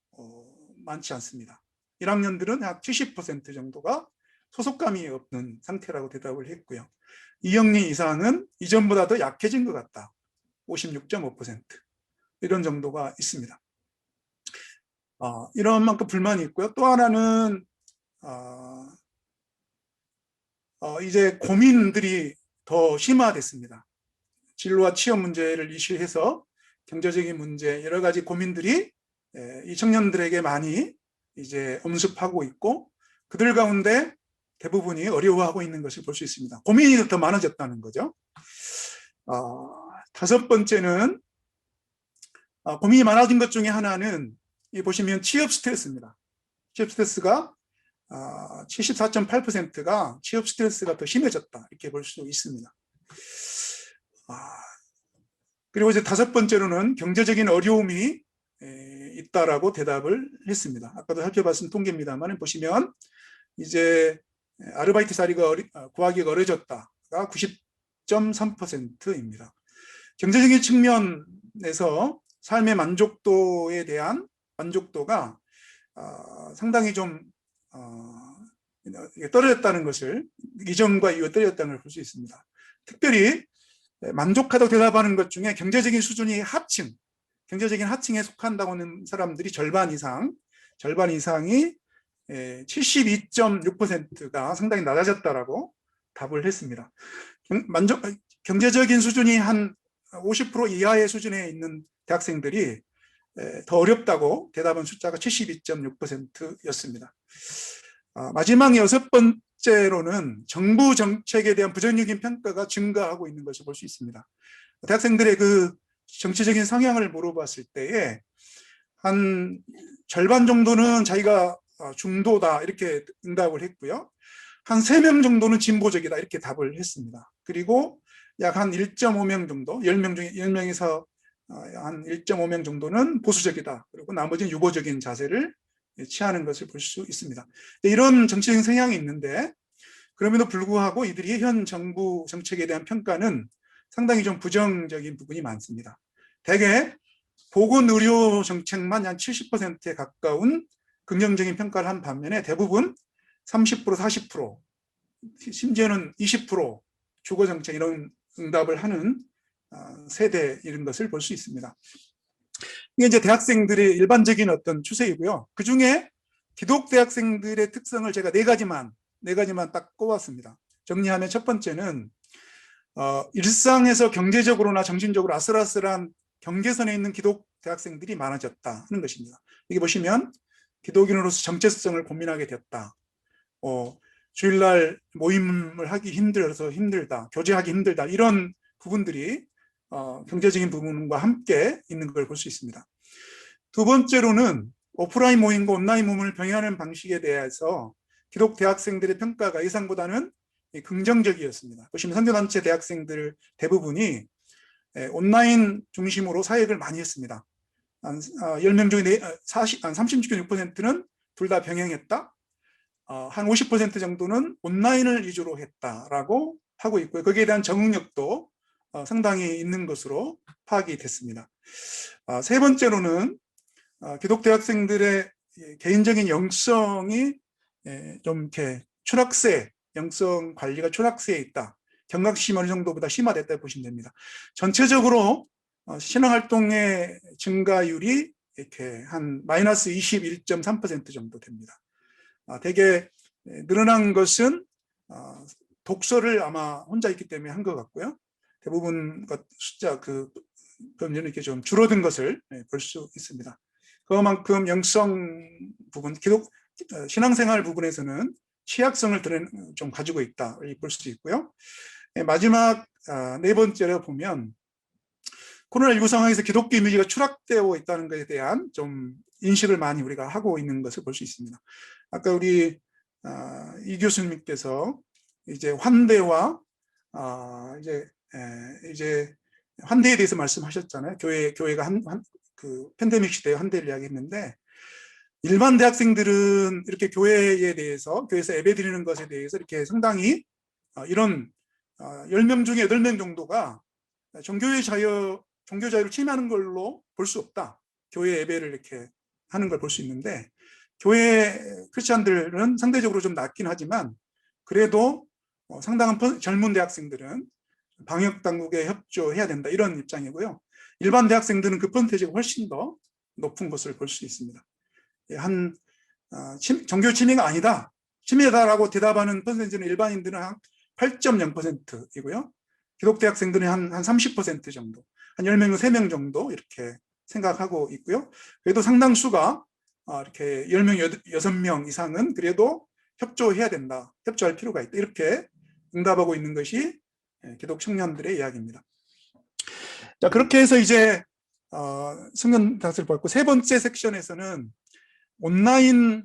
많지 않습니다. 1학년들은 약 70% 정도가 소속감이 없는 상태라고 대답을 했고요. 2학년 이상은 이전보다 더 약해진 것 같다. 56.5% 이런 정도가 있습니다. 이런 만큼 불만이 있고요. 또 하나는 이제 고민들이 더 심화됐습니다. 진로와 취업 문제를 이슈해서 경제적인 문제, 여러 가지 고민들이 이 청년들에게 많이 이제 엄습하고 있고 그들 가운데 대부분이 어려워하고 있는 것을 볼 수 있습니다. 고민이 더 많아졌다는 거죠. 다섯 번째는 고민이 많아진 것 중에 하나는 이 보시면 취업 스트레스입니다. 취업 스트레스가 74.8%가 취업 스트레스가 더 심해졌다 이렇게 볼 수 있습니다. 그리고 이제 다섯 번째로는 경제적인 어려움이 있다라고 대답을 했습니다. 아까도 살펴봤은 통계입니다만 보시면 이제 아르바이트 자리가 구하기가 어려졌다가 90.3%입니다. 경제적인 측면에서 삶의 만족도에 대한 만족도가 상당히 좀 떨어졌다는 것을, 이전과 이후 떨어졌다는 걸 볼 수 있습니다. 특별히 만족하다고 대답하는 것 중에 경제적인 수준이 하층, 경제적인 하층에 속한다고 하는 사람들이 절반 이상이 72.6%가 상당히 낮아졌다라고 답을 했습니다. 경제적인 수준이 한 50% 이하의 수준에 있는 대학생들이 더 어렵다고 대답한 숫자가 72.6%였습니다. 마지막 여섯 번째로는 정부 정책에 대한 부정적인 평가가 증가하고 있는 것을 볼 수 있습니다. 대학생들의 그 정치적인 성향을 물어봤을 때에 한 절반 정도는 자기가 중도다 이렇게 응답을 했고요. 한 3명 정도는 진보적이다 이렇게 답을 했습니다. 그리고 약 한 1.5명 정도, 10명 중에 10명에서 한 1.5명 정도는 보수적이다. 그리고 나머지는 유보적인 자세를 취하는 것을 볼 수 있습니다. 이런 정치적인 성향이 있는데 그럼에도 불구하고 이들이 현 정부 정책에 대한 평가는 상당히 좀 부정적인 부분이 많습니다. 대개 보건의료 정책만 한 70%에 가까운 긍정적인 평가를 한 반면에 대부분 30%, 40%, 심지어는 20% 주거정책 이런 응답을 하는 세대 이런 것을 볼 수 있습니다. 이게 이제 대학생들의 일반적인 어떤 추세이고요. 그 중에 기독대학생들의 특성을 제가 네 가지만 딱 꼽았습니다. 정리하면 첫 번째는 일상에서 경제적으로나 정신적으로 아슬아슬한 경계선에 있는 기독대학생들이 많아졌다 하는 것입니다. 여기 보시면 기독인으로서 정체성을 고민하게 됐다. 주일날 모임을 하기 힘들다. 교제하기 힘들다. 이런 부분들이 경제적인 부분과 함께 있는 걸 볼 수 있습니다. 두 번째로는 오프라인 모임과 온라인 모임을 병행하는 방식에 대해서 기독 대학생들의 평가가 예상보다는 긍정적이었습니다. 보시면 선교단체 대학생들 대부분이 온라인 중심으로 사역을 많이 했습니다. 한 10명 중에 36.6%는 둘 다 병행했다. 한 50% 정도는 온라인을 위주로 했다라고 하고 있고요. 거기에 대한 적응력도 상당히 있는 것으로 파악이 됐습니다. 세 번째로는 기독대학생들의 개인적인 영성이 좀 이렇게 추락세, 영성 관리가 추락세에 있다. 경각심이 어느 정도보다 심화됐다 보시면 됩니다. 전체적으로 신앙활동의 증가율이 이렇게 한 마이너스 21.3% 정도 됩니다. 대개 늘어난 것은 독서를 아마 혼자 있기 때문에 한 것 같고요. 대부분 숫자 그러면 이렇게 좀 줄어든 것을 볼 수 있습니다. 그만큼 영성 부분, 신앙생활 부분에서는 취약성을 좀 가지고 있다 볼 수 있고요. 마지막 네 번째로 보면 코로나19 상황에서 기독교 이미지가 추락되어 있다는 것에 대한 좀 인식을 많이 우리가 하고 있는 것을 볼 수 있습니다. 아까 우리 이 교수님께서 이제 환대와 이제 환대에 대해서 말씀하셨잖아요. 교회가 그 팬데믹 시대에 환대를 이야기했는데 일반 대학생들은 이렇게 교회에 대해서 교회에서 예배드리는 것에 대해서 이렇게 상당히 이런 10명 중에 8명 정도가 종교 자유를 침해하는 걸로 볼 수 없다. 교회 예배를 이렇게 하는 걸 볼 수 있는데 교회 크리스찬들은 상대적으로 좀 낮긴 하지만 그래도 상당한 젊은 대학생들은 방역 당국에 협조해야 된다 이런 입장이고요. 일반 대학생들은 그 퍼센테이지가 훨씬 더 높은 것을 볼 수 있습니다. 종교 침해가 아니다. 침해다라고 대답하는 퍼센테이지는 일반인들은 한 8.0%이고요. 기독대학생들은 한 30% 정도, 한 10명, 3명 정도 이렇게 생각하고 있고요. 그래도 상당수가 이렇게 10명, 6명 이상은 그래도 협조해야 된다. 협조할 필요가 있다. 이렇게 응답하고 있는 것이 기독 청년들의 이야기입니다. 자, 그렇게 해서 이제 청년단체를 봤고 세 번째 섹션에서는 온라인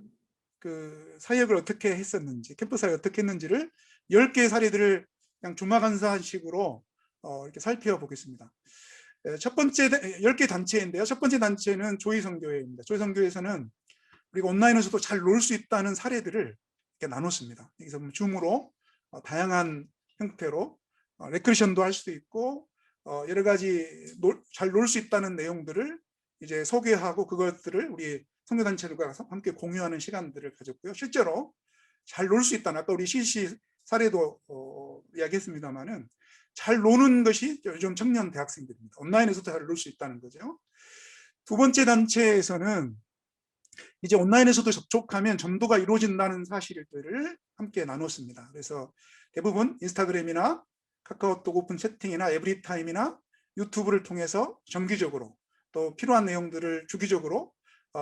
그 사역을 어떻게 했었는지, 캠퍼스 사역을 어떻게 했는지를 10개의 사례들을 그냥 주마간사식으로 이렇게 살펴보겠습니다. 첫 번째 10개 단체인데요. 첫 번째 단체는 조이선교회입니다. 조이선교회에서는 우리가 온라인에서도 잘 놀 수 있다는 사례들을 이렇게 나눴습니다. 여기서 줌으로 다양한 형태로 레크레이션도 할 수도 있고 여러 가지 잘 놀 수 있다는 내용들을 이제 소개하고 그것들을 우리 선교단체들과 함께 공유하는 시간들을 가졌고요. 실제로 잘 놀 수 있다는, 아까 우리 CC 사례도 이야기했습니다만은 잘 노는 것이 요즘 청년 대학생들입니다. 온라인에서도 잘 놀 수 있다는 거죠. 두 번째 단체에서는 이제 온라인에서도 접촉하면 전도가 이루어진다는 사실들을 함께 나눴습니다. 그래서 대부분 인스타그램이나 카카오톡 오픈 채팅이나 에브리타임이나 유튜브를 통해서 정기적으로 또 필요한 내용들을 주기적으로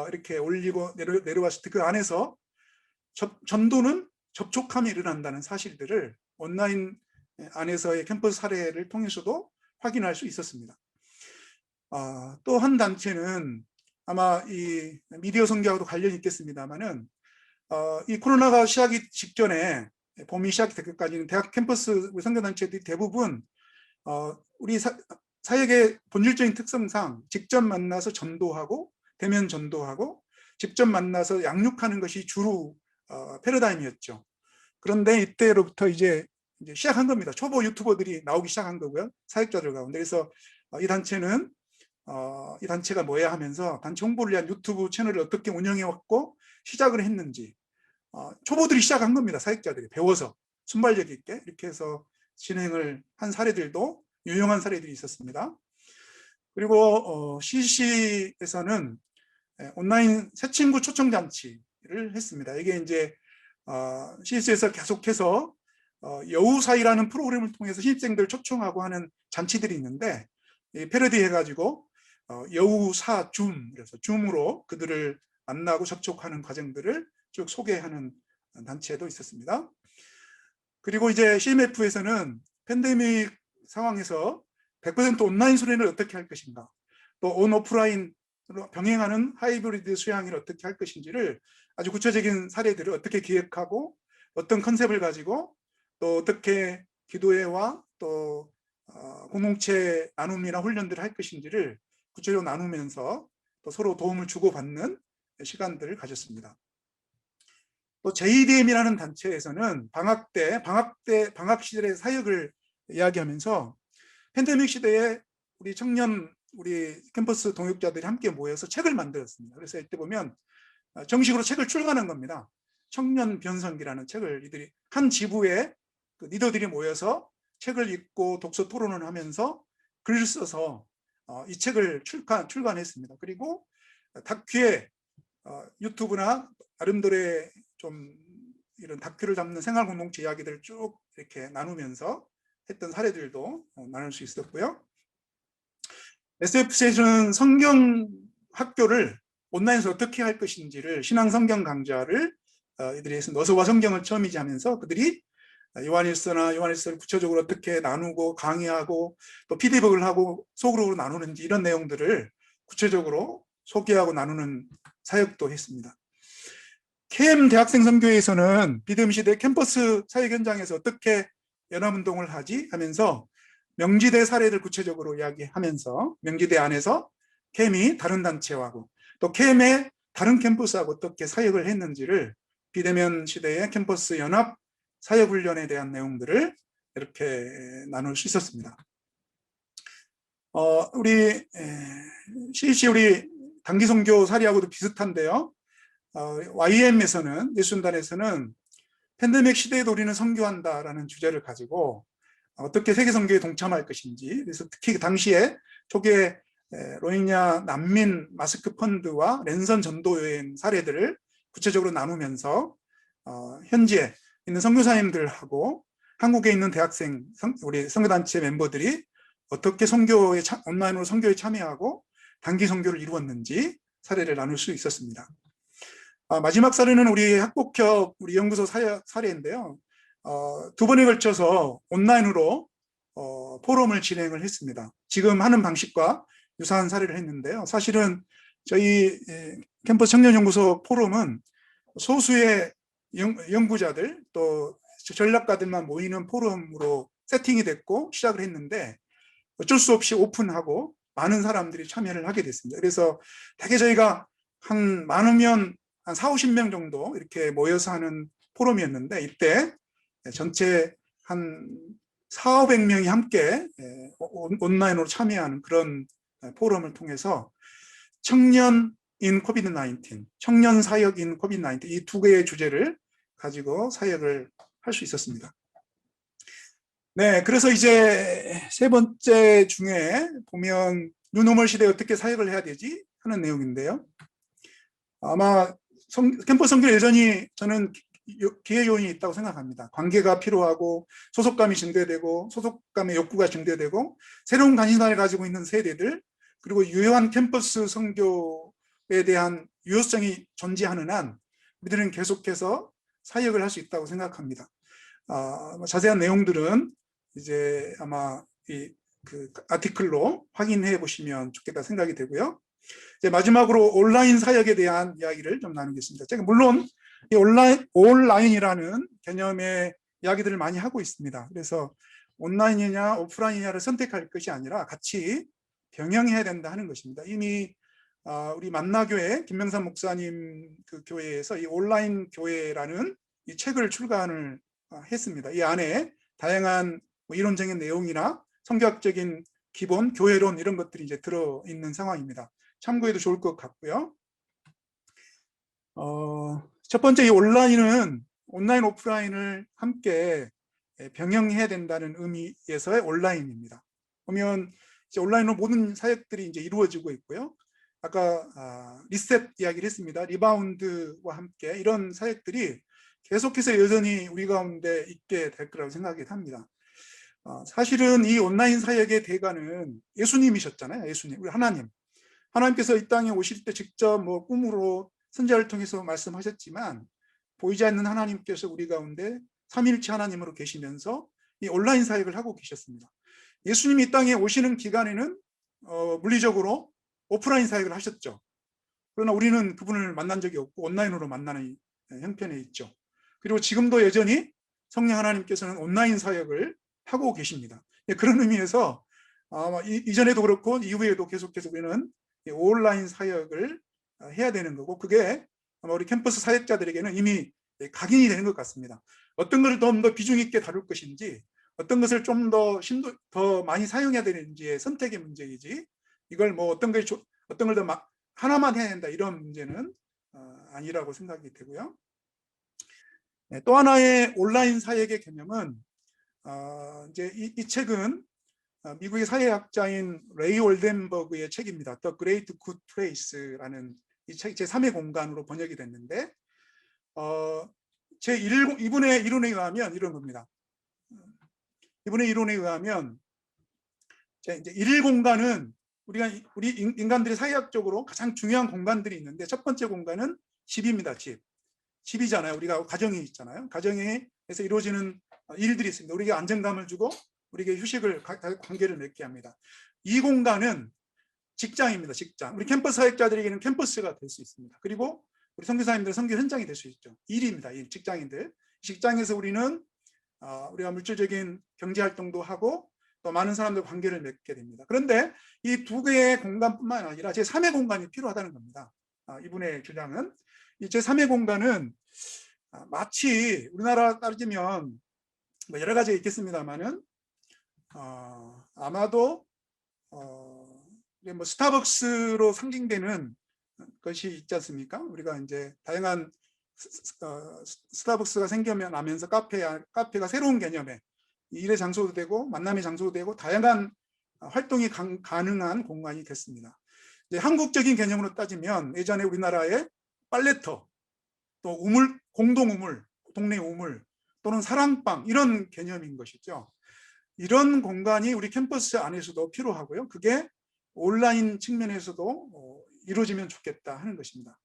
이렇게 올리고 내려왔을 때 그 안에서 전도는 접촉함이 일어난다는 사실들을 온라인 안에서의 캠퍼스 사례를 통해서도 확인할 수 있었습니다. 또 한 단체는 아마 이 미디어 선교하고도 관련이 있겠습니다만은 이 코로나가 시작이 직전에 봄이 시작되기까지는 대학 캠퍼스 선교단체들이 대부분 우리 사역의 본질적인 특성상 직접 만나서 전도하고 대면 전도하고 직접 만나서 양육하는 것이 주로 패러다임이었죠. 그런데 이때로부터 이제 시작한 겁니다. 초보 유튜버들이 나오기 시작한 거고요. 사역자들 가운데. 그래서 이 단체는 이 단체가 뭐야 하면서 단체 홍보를 위한 유튜브 채널을 어떻게 운영해 왔고 시작을 했는지 초보들이 시작한 겁니다. 사역자들이 배워서 순발력 있게 이렇게 해서 진행을 한 사례들도 유용한 사례들이 있었습니다. 그리고 CC에서는 온라인 새 친구 초청 잔치를 했습니다. 이게 이제 CC에서 계속해서 여우사이라는 프로그램을 통해서 신입생들 초청하고 하는 잔치들이 있는데 패러디 해가지고 여우사 줌, 그래서 줌으로 그들을 만나고 접촉하는 과정들을 쭉 소개하는 단체도 있었습니다. 그리고 이제 CMF에서는 팬데믹 상황에서 100% 온라인 수련을 어떻게 할 것인가, 또 온 오프라인으로 병행하는 하이브리드 수양을 어떻게 할 것인지를 아주 구체적인 사례들을 어떻게 기획하고 어떤 컨셉을 가지고 또 어떻게 기도회와 또 공동체 나눔이나 훈련들을 할 것인지를 구체적으로 나누면서 또 서로 도움을 주고받는 시간들을 가졌습니다. 또 JDM이라는 단체에서는 방학 시절의 사역을 이야기하면서 팬데믹 시대에 우리 청년, 우리 캠퍼스 동역자들이 함께 모여서 책을 만들었습니다. 그래서 이때 보면 정식으로 책을 출간한 겁니다. 청년 변성기라는 책을 이들이 한 지부에 그 리더들이 모여서 책을 읽고 독서 토론을 하면서 글을 써서 이 책을 출간했습니다. 그리고 다큐에 유튜브나 나름대로의 좀 이런 다큐를 담는 생활 공동체 이야기들을 쭉 이렇게 나누면서 했던 사례들도 나눌 수 있었고요. SFC에서는 성경 학교를 온라인에서 어떻게 할 것인지를 신앙 성경 강좌를 이들이 해서 너서와 성경을 처음이지 하면서 그들이 요한일서를 구체적으로 어떻게 나누고 강의하고 또 피드백을 하고 소그룹으로 나누는지 이런 내용들을 구체적으로 소개하고 나누는 사역도 했습니다. KM 대학생 선교회에서는 비듬 시대 캠퍼스 사역 현장에서 어떻게 연합운동을 하지 하면서 명지대 사례를 구체적으로 이야기하면서 명지대 안에서 KM이 다른 단체하고 또 KM의 다른 캠퍼스하고 어떻게 사역을 했는지를 비대면 시대의 캠퍼스 연합 사역훈련에 대한 내용들을 이렇게 나눌 수 있었습니다. 우리 CC 우리 단기선교 사례하고도 비슷한데요. YM에서는 예수단에서는 팬데믹 시대에도 우리는 선교한다라는 주제를 가지고 어떻게 세계 선교에 동참할 것인지, 그래서 특히 당시에 초기에 로힝야 난민 마스크 펀드와 랜선 전도 여행 사례들을 구체적으로 나누면서 현지에 있는 선교사님들하고 한국에 있는 대학생 우리 선교단체 멤버들이 어떻게 선교에 온라인으로 선교에 참여하고 단기 선교를 이루었는지 사례를 나눌 수 있었습니다. 마지막 사례는 우리 학복협 우리 연구소 사례인데요. 두 번에 걸쳐서 온라인으로 포럼을 진행을 했습니다. 지금 하는 방식과 유사한 사례를 했는데요. 사실은 저희 캠퍼스 청년연구소 포럼은 소수의 연구자들 또 전략가들만 모이는 포럼으로 세팅이 됐고 시작을 했는데 어쩔 수 없이 오픈하고 많은 사람들이 참여를 하게 됐습니다. 그래서 대개 저희가 한 많으면 한 40-50명 정도 이렇게 모여서 하는 포럼이었는데 이때 전체 한 400-500명이 함께 온라인으로 참여하는 그런 포럼을 통해서 청년 인 코비드-19, 청년 사역인 코비드-19 이 두 개의 주제를 가지고 사역을 할 수 있었습니다. 네, 그래서 이제 세 번째 중에 보면 뉴노멀 시대에 어떻게 사역을 해야 되지 하는 내용인데요. 아마 캠퍼스 선교 여전히 저는 기회 요인이 있다고 생각합니다. 관계가 필요하고 소속감이 증대되고 소속감의 욕구가 증대되고 새로운 관심사를 가지고 있는 세대들 그리고 유효한 캠퍼스 선교에 대한 유효성이 존재하는 한 우리들은 계속해서 사역을 할 수 있다고 생각합니다. 자세한 내용들은 이제 아마 그 아티클로 확인해 보시면 좋겠다 생각이 되고요. 이제 마지막으로 온라인 사역에 대한 이야기를 좀 나누겠습니다. 제가 물론 이 온라인이라는 개념의 이야기들을 많이 하고 있습니다. 그래서 온라인이냐 오프라인이냐를 선택할 것이 아니라 같이 병행해야 된다 하는 것입니다. 이미 우리 만나교회 김명삼 목사님 그 교회에서 이 온라인 교회라는 이 책을 출간을 했습니다. 이 안에 다양한 뭐 이론적인 내용이나 성경학적인 기본 교회론 이런 것들이 이제 들어 있는 상황입니다. 참고해도 좋을 것 같고요. 첫 번째, 이 온라인 오프라인을 함께 병행해야 된다는 의미에서의 온라인입니다. 보면 이제 온라인으로 모든 사역들이 이제 이루어지고 있고요. 아까 리셋 이야기를 했습니다. 리바운드와 함께 이런 사역들이 계속해서 여전히 우리 가운데 있게 될 거라고 생각이 합니다. 사실은 이 온라인 사역의 대가는 예수님이셨잖아요. 예수님, 우리 하나님께서 이 땅에 오실 때 직접 뭐 꿈으로 선지자를 통해서 말씀하셨지만 보이지 않는 하나님께서 우리 가운데 삼위일체 하나님으로 계시면서 이 온라인 사역을 하고 계셨습니다. 예수님이 이 땅에 오시는 기간에는 물리적으로 오프라인 사역을 하셨죠. 그러나 우리는 그분을 만난 적이 없고 온라인으로 만나는 형편에 있죠. 그리고 지금도 여전히 성령 하나님께서는 온라인 사역을 하고 계십니다. 그런 의미에서 아마 이전에도 그렇고 이후에도 계속해서 우리는 온라인 사역을 해야 되는 거고, 그게 아마 우리 캠퍼스 사역자들에게는 이미 각인이 되는 것 같습니다. 어떤 것을 좀 더 비중 있게 다룰 것인지, 어떤 것을 좀 더 많이 사용해야 되는지의 선택의 문제이지, 이걸 뭐 어떤 걸 더 하나만 해야 된다 이런 문제는 아니라고 생각이 되고요. 또 하나의 온라인 사역의 개념은 이제 이 책은 미국의 사회학자인 레이 올덴버그의 책입니다. The Great Good Place라는 이 책 제3의 공간으로 번역이 됐는데 이분의 이론에 의하면 이런 겁니다. 이분의 이론에 의하면 이제 일일 공간은 우리 인간들이 사회학적으로 가장 중요한 공간들이 있는데, 첫 번째 공간은 집입니다. 집이잖아요. 우리가 가정이 있잖아요. 가정에서 이루어지는 일들이 있습니다. 우리에게 안정감을 주고 우리에게 휴식을 관계를 맺게 합니다. 이 공간은 직장입니다. 직장. 우리 캠퍼스 사역자들에게는 캠퍼스가 될 수 있습니다. 그리고 우리 선교사님들은 선교 현장이 될 수 있죠. 일입니다. 직장인들. 직장에서 우리가 물질적인 경제 활동도 하고 또 많은 사람들과 관계를 맺게 됩니다. 그런데 이 두 개의 공간뿐만 아니라 제3의 공간이 필요하다는 겁니다. 이분의 주장은 이 제3의 공간은 마치 우리나라 따지면 뭐 여러 가지가 있겠습니다만은 아마도 뭐 스타벅스로 상징되는 것이 있지 않습니까? 우리가 이제 다양한 스타벅스가 생겨나면서 카페가 새로운 개념의 일의 장소도 되고 만남의 장소도 되고 다양한 활동이 가능한 공간이 됐습니다. 이제 한국적인 개념으로 따지면 예전에 우리나라의 빨래터, 또 공동 우물, 동네 우물, 또는 사랑방 이런 개념인 것이죠. 이런 공간이 우리 캠퍼스 안에서도 필요하고요. 그게 온라인 측면에서도 이루어지면 좋겠다 하는 것입니다.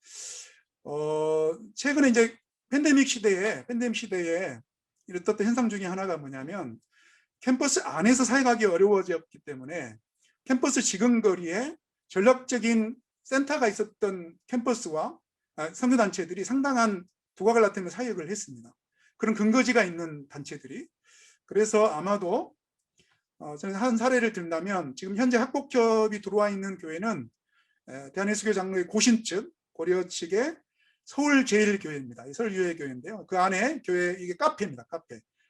최근에 이제 팬데믹 시대에 이렇던 현상 중에 하나가 뭐냐면, 캠퍼스 안에서 사역하기 어려워졌기 때문에 캠퍼스 지근거리에 전략적인 센터가 있었던 캠퍼스와 선교단체들이 상당한 두각을 나타내며 사역을 했습니다. 그런 근거지가 있는 단체들이. 그래서 아마도 저는 한 사례를 든다면, 지금 현재 학복협이 들어와 있는 교회는 대한예수교 장로의 고신 측, 고려 측의 서울제일교회입니다. 서울유해교회인데요. 그 안에 교회, 이게 카페입니다.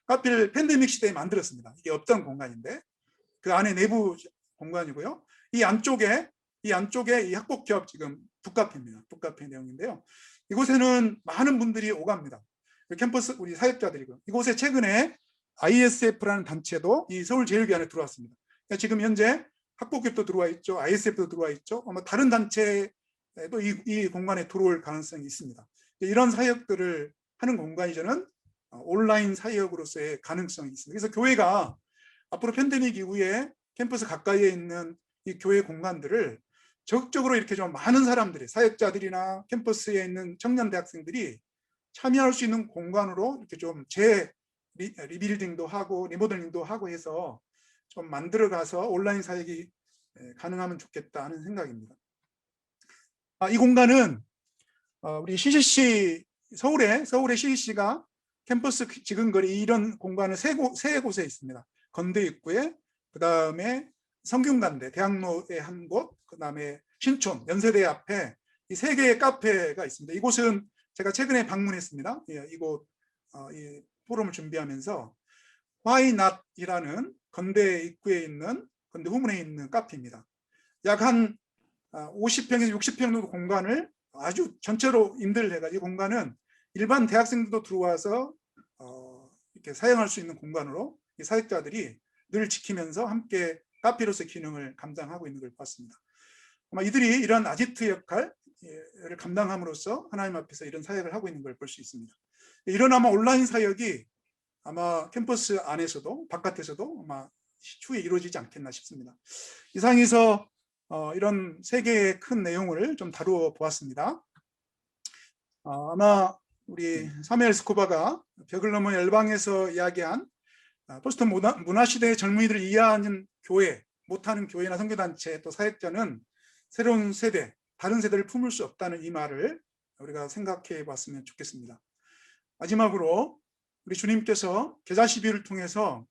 카페를 팬데믹 시대에 만들었습니다. 이게 없던 공간인데 그 안에 내부 공간이고요. 이 안쪽에 이 학복협 지금 북카페입니다. 북카페 내용인데요. 이곳에는 많은 분들이 오갑니다. 캠퍼스 우리 사역자들이고, 이곳에 최근에 ISF라는 단체도 이 서울제일교회 안에 들어왔습니다. 그러니까 지금 현재 학복협도 들어와 있죠. ISF도 들어와 있죠. 아마 다른 단체도 이 공간에 들어올 가능성이 있습니다. 이런 사역들을 하는 공간이 저는 온라인 사역으로서의 가능성이 있습니다. 그래서 교회가 앞으로 팬데믹 이후에 캠퍼스 가까이에 있는 이 교회 공간들을 적극적으로 이렇게 좀 많은 사람들이, 사역자들이나 캠퍼스에 있는 청년 대학생들이 참여할 수 있는 공간으로 이렇게 좀 리빌딩도 하고 리모델링도 하고 해서 좀 만들어 가서 온라인 사역이 가능하면 좋겠다 하는 생각입니다. 이 공간은 우리 CCC 서울의 CCC가 캠퍼스 지근거리 이런 공간은 세 곳에 있습니다. 건대 입구에, 그 다음에 성균관대 대학로의 한 곳, 그 다음에 신촌 연세대 앞에 이 세 개의 카페가 있습니다. 이곳은 제가 최근에 방문했습니다. 이곳 이 포럼을 준비하면서 Why Not이라는 건대 입구에 있는, 건대 후문에 있는 카페입니다. 약 한 50평에서 60평 정도 공간을 아주 전체로 임대를 해가지고, 공간은 일반 대학생들도 들어와서 이렇게 사용할 수 있는 공간으로 이 사역자들이 늘 지키면서 함께 카페로서의 기능을 감당하고 있는 걸 봤습니다. 아마 이들이 이런 아지트 역할을 감당함으로써 하나님 앞에서 이런 사역을 하고 있는 걸 볼 수 있습니다. 이런 아마 온라인 사역이 아마 캠퍼스 안에서도 바깥에서도 아마 추후에 이루어지지 않겠나 싶습니다. 이상에서 이런 세 개의 큰 내용을 좀 다루어 보았습니다. 아마 우리 사무엘 스코바가 벽을 넘어 열방에서 이야기한 포스트 문화 시대의 젊은이들을 이해하는 교회, 못하는 교회나 선교단체 또 사역자는 새로운 세대, 다른 세대를 품을 수 없다는 이 말을 우리가 생각해 봤으면 좋겠습니다. 마지막으로 우리 주님께서 계좌 시비를 통해서,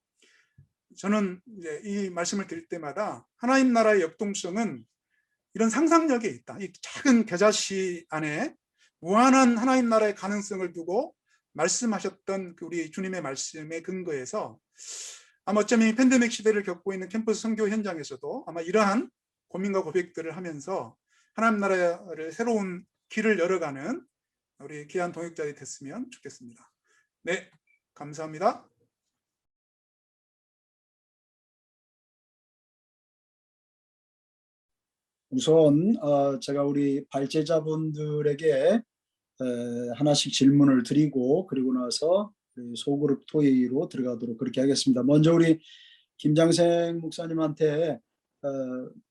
저는 이제 이 말씀을 드릴 때마다 하나님 나라의 역동성은 이런 상상력에 있다. 이 작은 겨자씨 안에 무한한 하나님 나라의 가능성을 두고 말씀하셨던 그 우리 주님의 말씀에 근거해서 아마 어쩌면 이 팬데믹 시대를 겪고 있는 캠퍼스 선교 현장에서도 아마 이러한 고민과 고백들을 하면서 하나님 나라를 새로운 길을 열어가는 우리 귀한 동역자들이 됐으면 좋겠습니다. 네, 감사합니다.
우선 제가 우리 발제자분들에게 하나씩 질문을 드리고, 그리고 나서 소그룹 토의로 들어가도록 그렇게 하겠습니다. 먼저 우리 김장생 목사님한테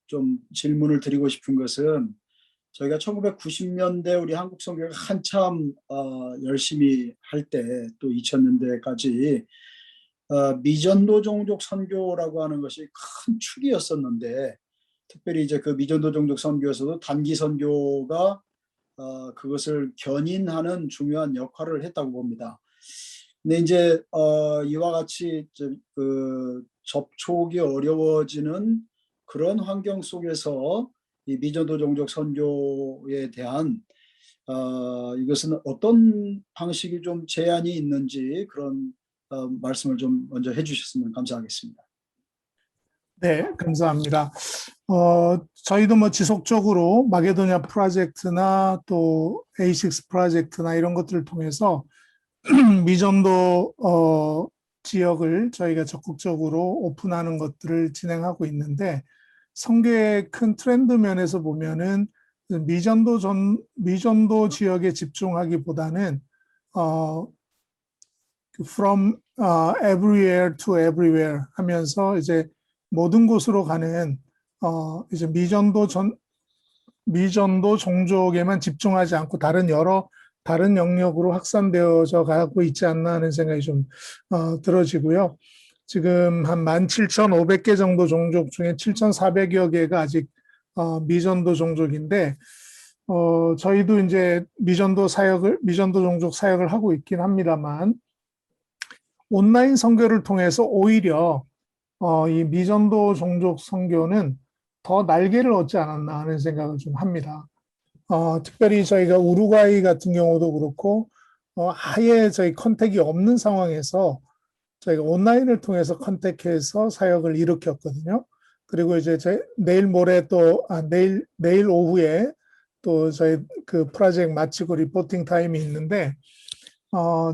좀 질문을 드리고 싶은 것은, 저희가 1990년대 우리 한국 선교가 한참 열심히 할 때, 또 2000년대까지 미전도 종족 선교라고 하는 것이 큰 축이었었는데, 특별히 이제 그 미전도 종족 선교에서도 단기 선교가 그것을 견인하는 중요한 역할을 했다고 봅니다. 근데 이제 이와 같이 그 접촉이 어려워지는 그런 환경 속에서 이 미전도 종족 선교에 대한 이것은 어떤 방식이 좀 제한이 있는지, 그런 말씀을 좀 먼저 해주셨으면 감사하겠습니다.
네, 감사합니다. 저희도 뭐 지속적으로 마게도냐 프로젝트나 또 A6 프로젝트나 이런 것들을 통해서 미전도 지역을 저희가 적극적으로 오픈하는 것들을 진행하고 있는데, 선교의 큰 트렌드 면에서 보면은 미전도 지역에 집중하기보다는 from everywhere to everywhere 하면서 이제 모든 곳으로 가는 이제 미전도 종족에만 집중하지 않고 다른 영역으로 확산되어져 가고 있지 않나 하는 생각이 좀 들어지고요. 지금 한 17,500개 정도 종족 중에 7,400여 개가 아직 미전도 종족인데, 저희도 이제 미전도 종족 사역을 하고 있긴 합니다만, 온라인 선교를 통해서 오히려 이 미전도 종족 선교는 더 날개를 얻지 않았나 하는 생각을 좀 합니다. 특별히 저희가 우루과이 같은 경우도 그렇고, 아예 저희 컨택이 없는 상황에서 저희가 온라인을 통해서 컨택해서 사역을 일으켰거든요. 그리고 이제 내일 오후에 또 저희 그 프로젝트 마치고 리포팅 타임이 있는데,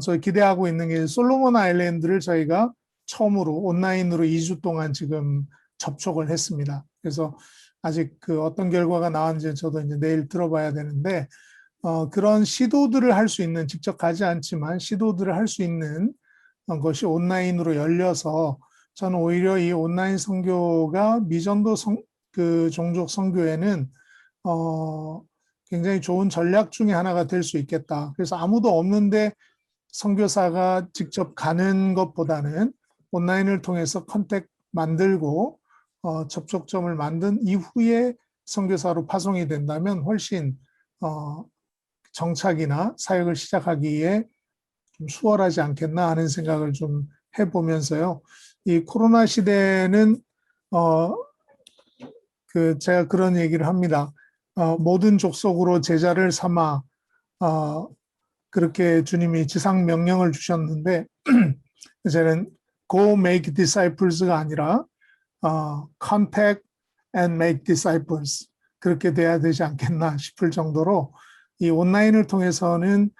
저희 기대하고 있는 게 솔로몬 아일랜드를 저희가 처음으로 온라인으로 2주 동안 지금 접촉을 했습니다. 그래서 아직 그 어떤 결과가 나왔는지 저도 이제 내일 들어봐야 되는데, 그런 시도들을 할 수 있는, 직접 가지 않지만 시도들을 할 수 있는 것이 온라인으로 열려서, 저는 오히려 이 온라인 선교가 미전도 그 종족 선교에는 굉장히 좋은 전략 중에 하나가 될 수 있겠다. 그래서 아무도 없는데 선교사가 직접 가는 것보다는 온라인을 통해서 컨택 만들고 접촉점을 만든 이후에 선교사로 파송이 된다면 훨씬 정착이나 사역을 시작하기에 좀 수월하지 않겠나 하는 생각을 좀 해보면서요. 이 코로나 시대는 제가 그런 얘기를 합니다. 모든 족속으로 제자를 삼아 그렇게 주님이 지상 명령을 주셨는데 이제는 go make disciples가 아니라 contact and make disciples 그렇게 돼야 되지 않겠나 싶을 정도로 이 온라인을 통해서는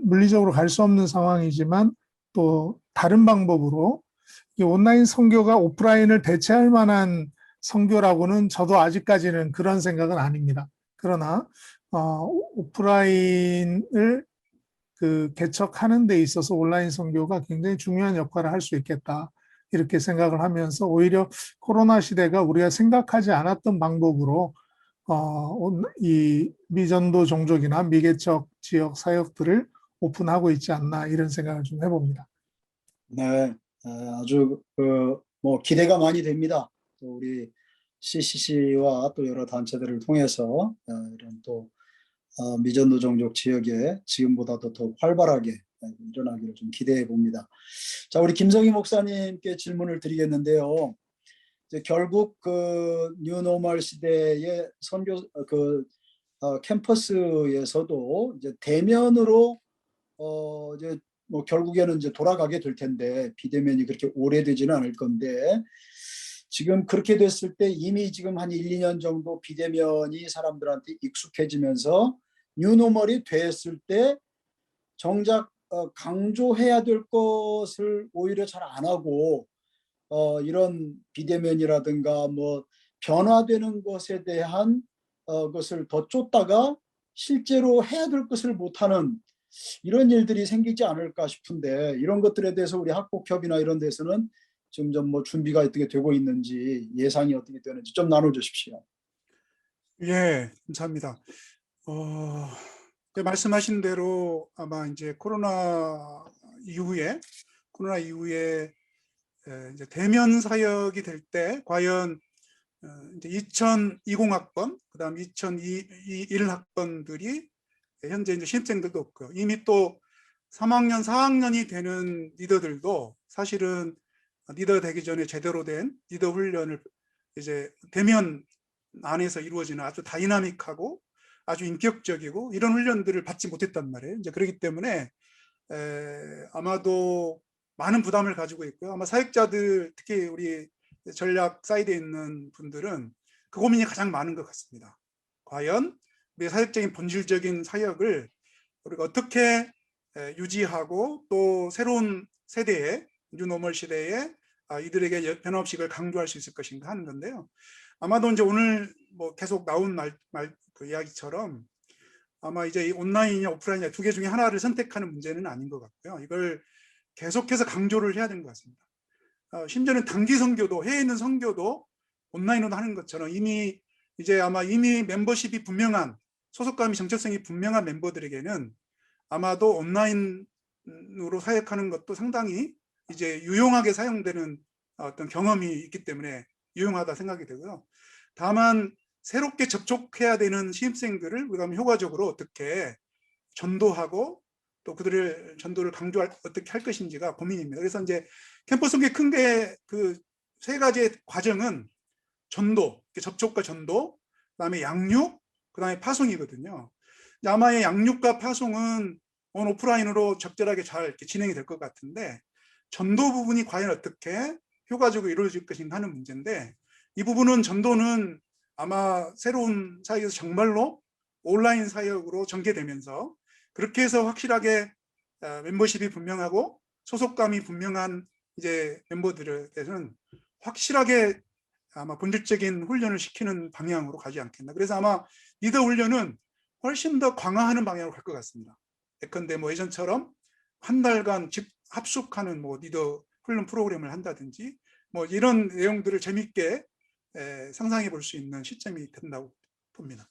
물리적으로 갈 수 없는 상황이지만 또 다른 방법으로 이 온라인 선교가 오프라인을 대체할 만한 선교라고는 저도 아직까지는 그런 생각은 아닙니다. 그러나 오프라인을 개척하는 데 있어서 온라인 선교가 굉장히 중요한 역할을 할 수 있겠다. 이렇게 생각을 하면서 오히려 코로나 시대가 우리가 생각하지 않았던 방법으로 이 미전도 종족이나 미개척 지역 사역들을 오픈하고 있지 않나 이런 생각을 좀 해봅니다.
네, 아주 뭐 기대가 많이 됩니다. 또 우리 CCC와 또 여러 단체들을 통해서 이런 또 미전도 종족 지역에 지금보다도 더 활발하게 일어나기를 좀 기대해 봅니다. 자, 우리 김성희 목사님께 질문을 드리겠는데요. 이제 결국 뉴노멀 시대의 선교 캠퍼스에서도 이제 대면으로 이제 뭐 결국에는 이제 돌아가게 될 텐데 비대면이 그렇게 오래되지는 않을 건데 지금 그렇게 됐을 때 이미 지금 한 1, 2년 정도 비대면이 사람들한테 익숙해지면서 뉴노멀이 됐을 때 정작 강조해야 될 것을 오히려 잘 안 하고 이런 비대면이라든가 뭐 변화되는 것에 대한 것을 더 쫓다가 실제로 해야 될 것을 못하는 이런 일들이 생기지 않을까 싶은데 이런 것들에 대해서 우리 학폭협이나 이런 데서는 점점 뭐 준비가 어떻게 되고 있는지 예상이 어떻게 되는지 좀 나눠주십시오.
예, 감사합니다. 말씀하신 대로 아마 이제 코로나 이후에 이제 대면 사역이 될 때 과연 이제 2020학번, 그다음 2021학번들이 현재 이제 신입생들도 없고요. 이미 또 3학년, 4학년이 되는 리더들도 사실은 리더 되기 전에 제대로 된 리더 훈련을 이제 대면 안에서 이루어지는 아주 다이나믹하고 아주 인격적이고 이런 훈련들을 받지 못했단 말이에요. 이제 그렇기 때문에 아마도 많은 부담을 가지고 있고요. 아마 사역자들, 특히 우리 전략 사이드에 있는 분들은 그 고민이 가장 많은 것 같습니다. 과연 우리 사역적인 본질적인 사역을 우리가 어떻게 유지하고 또 새로운 세대에 뉴노멀 시대에 이들에게 변화없이 이걸 강조할 수 있을 것인가 하는 건데요. 아마도 이제 오늘 뭐 계속 나온 그 이야기처럼 아마 이제 온라인이냐 오프라인이냐 두 개 중에 하나를 선택하는 문제는 아닌 것 같고요. 이걸 계속해서 강조를 해야 되는 것 같습니다. 심지어는 단기 선교도, 해외에 있는 선교도 온라인으로 하는 것처럼 이미 멤버십이 분명한, 소속감이 정체성이 분명한 멤버들에게는 아마도 온라인으로 사역하는 것도 상당히 이제 유용하게 사용되는 어떤 경험이 있기 때문에 유용하다 생각이 되고요. 다만 새롭게 접촉해야 되는 신입생들을 우리가 효과적으로 어떻게 전도하고 또 그들의 전도를 어떻게 할 것인지가 고민입니다. 그래서 이제 캠퍼스 선교의 큰 게 그 세 가지의 과정은 전도, 접촉과 전도, 그다음에 양육, 그다음에 파송이거든요. 아마 양육과 파송은 오프라인으로 적절하게 잘 이렇게 진행이 될 것 같은데 전도 부분이 과연 어떻게 효과적으로 이루어질 것인가 하는 문제인데 이 부분은 전도는 아마 새로운 사역에서 정말로 온라인 사역으로 전개되면서 그렇게 해서 확실하게 멤버십이 분명하고 소속감이 분명한 이제 멤버들에 대해서는 확실하게 아마 본질적인 훈련을 시키는 방향으로 가지 않겠나. 그래서 아마 리더 훈련은 훨씬 더 강화하는 방향으로 갈 것 같습니다. 예컨대 뭐 예전처럼 한 달간 합숙하는 뭐 리더 훈련 프로그램을 한다든지 뭐 이런 내용들을 재밌게 상상해 볼 수 있는 시점이 된다고 봅니다.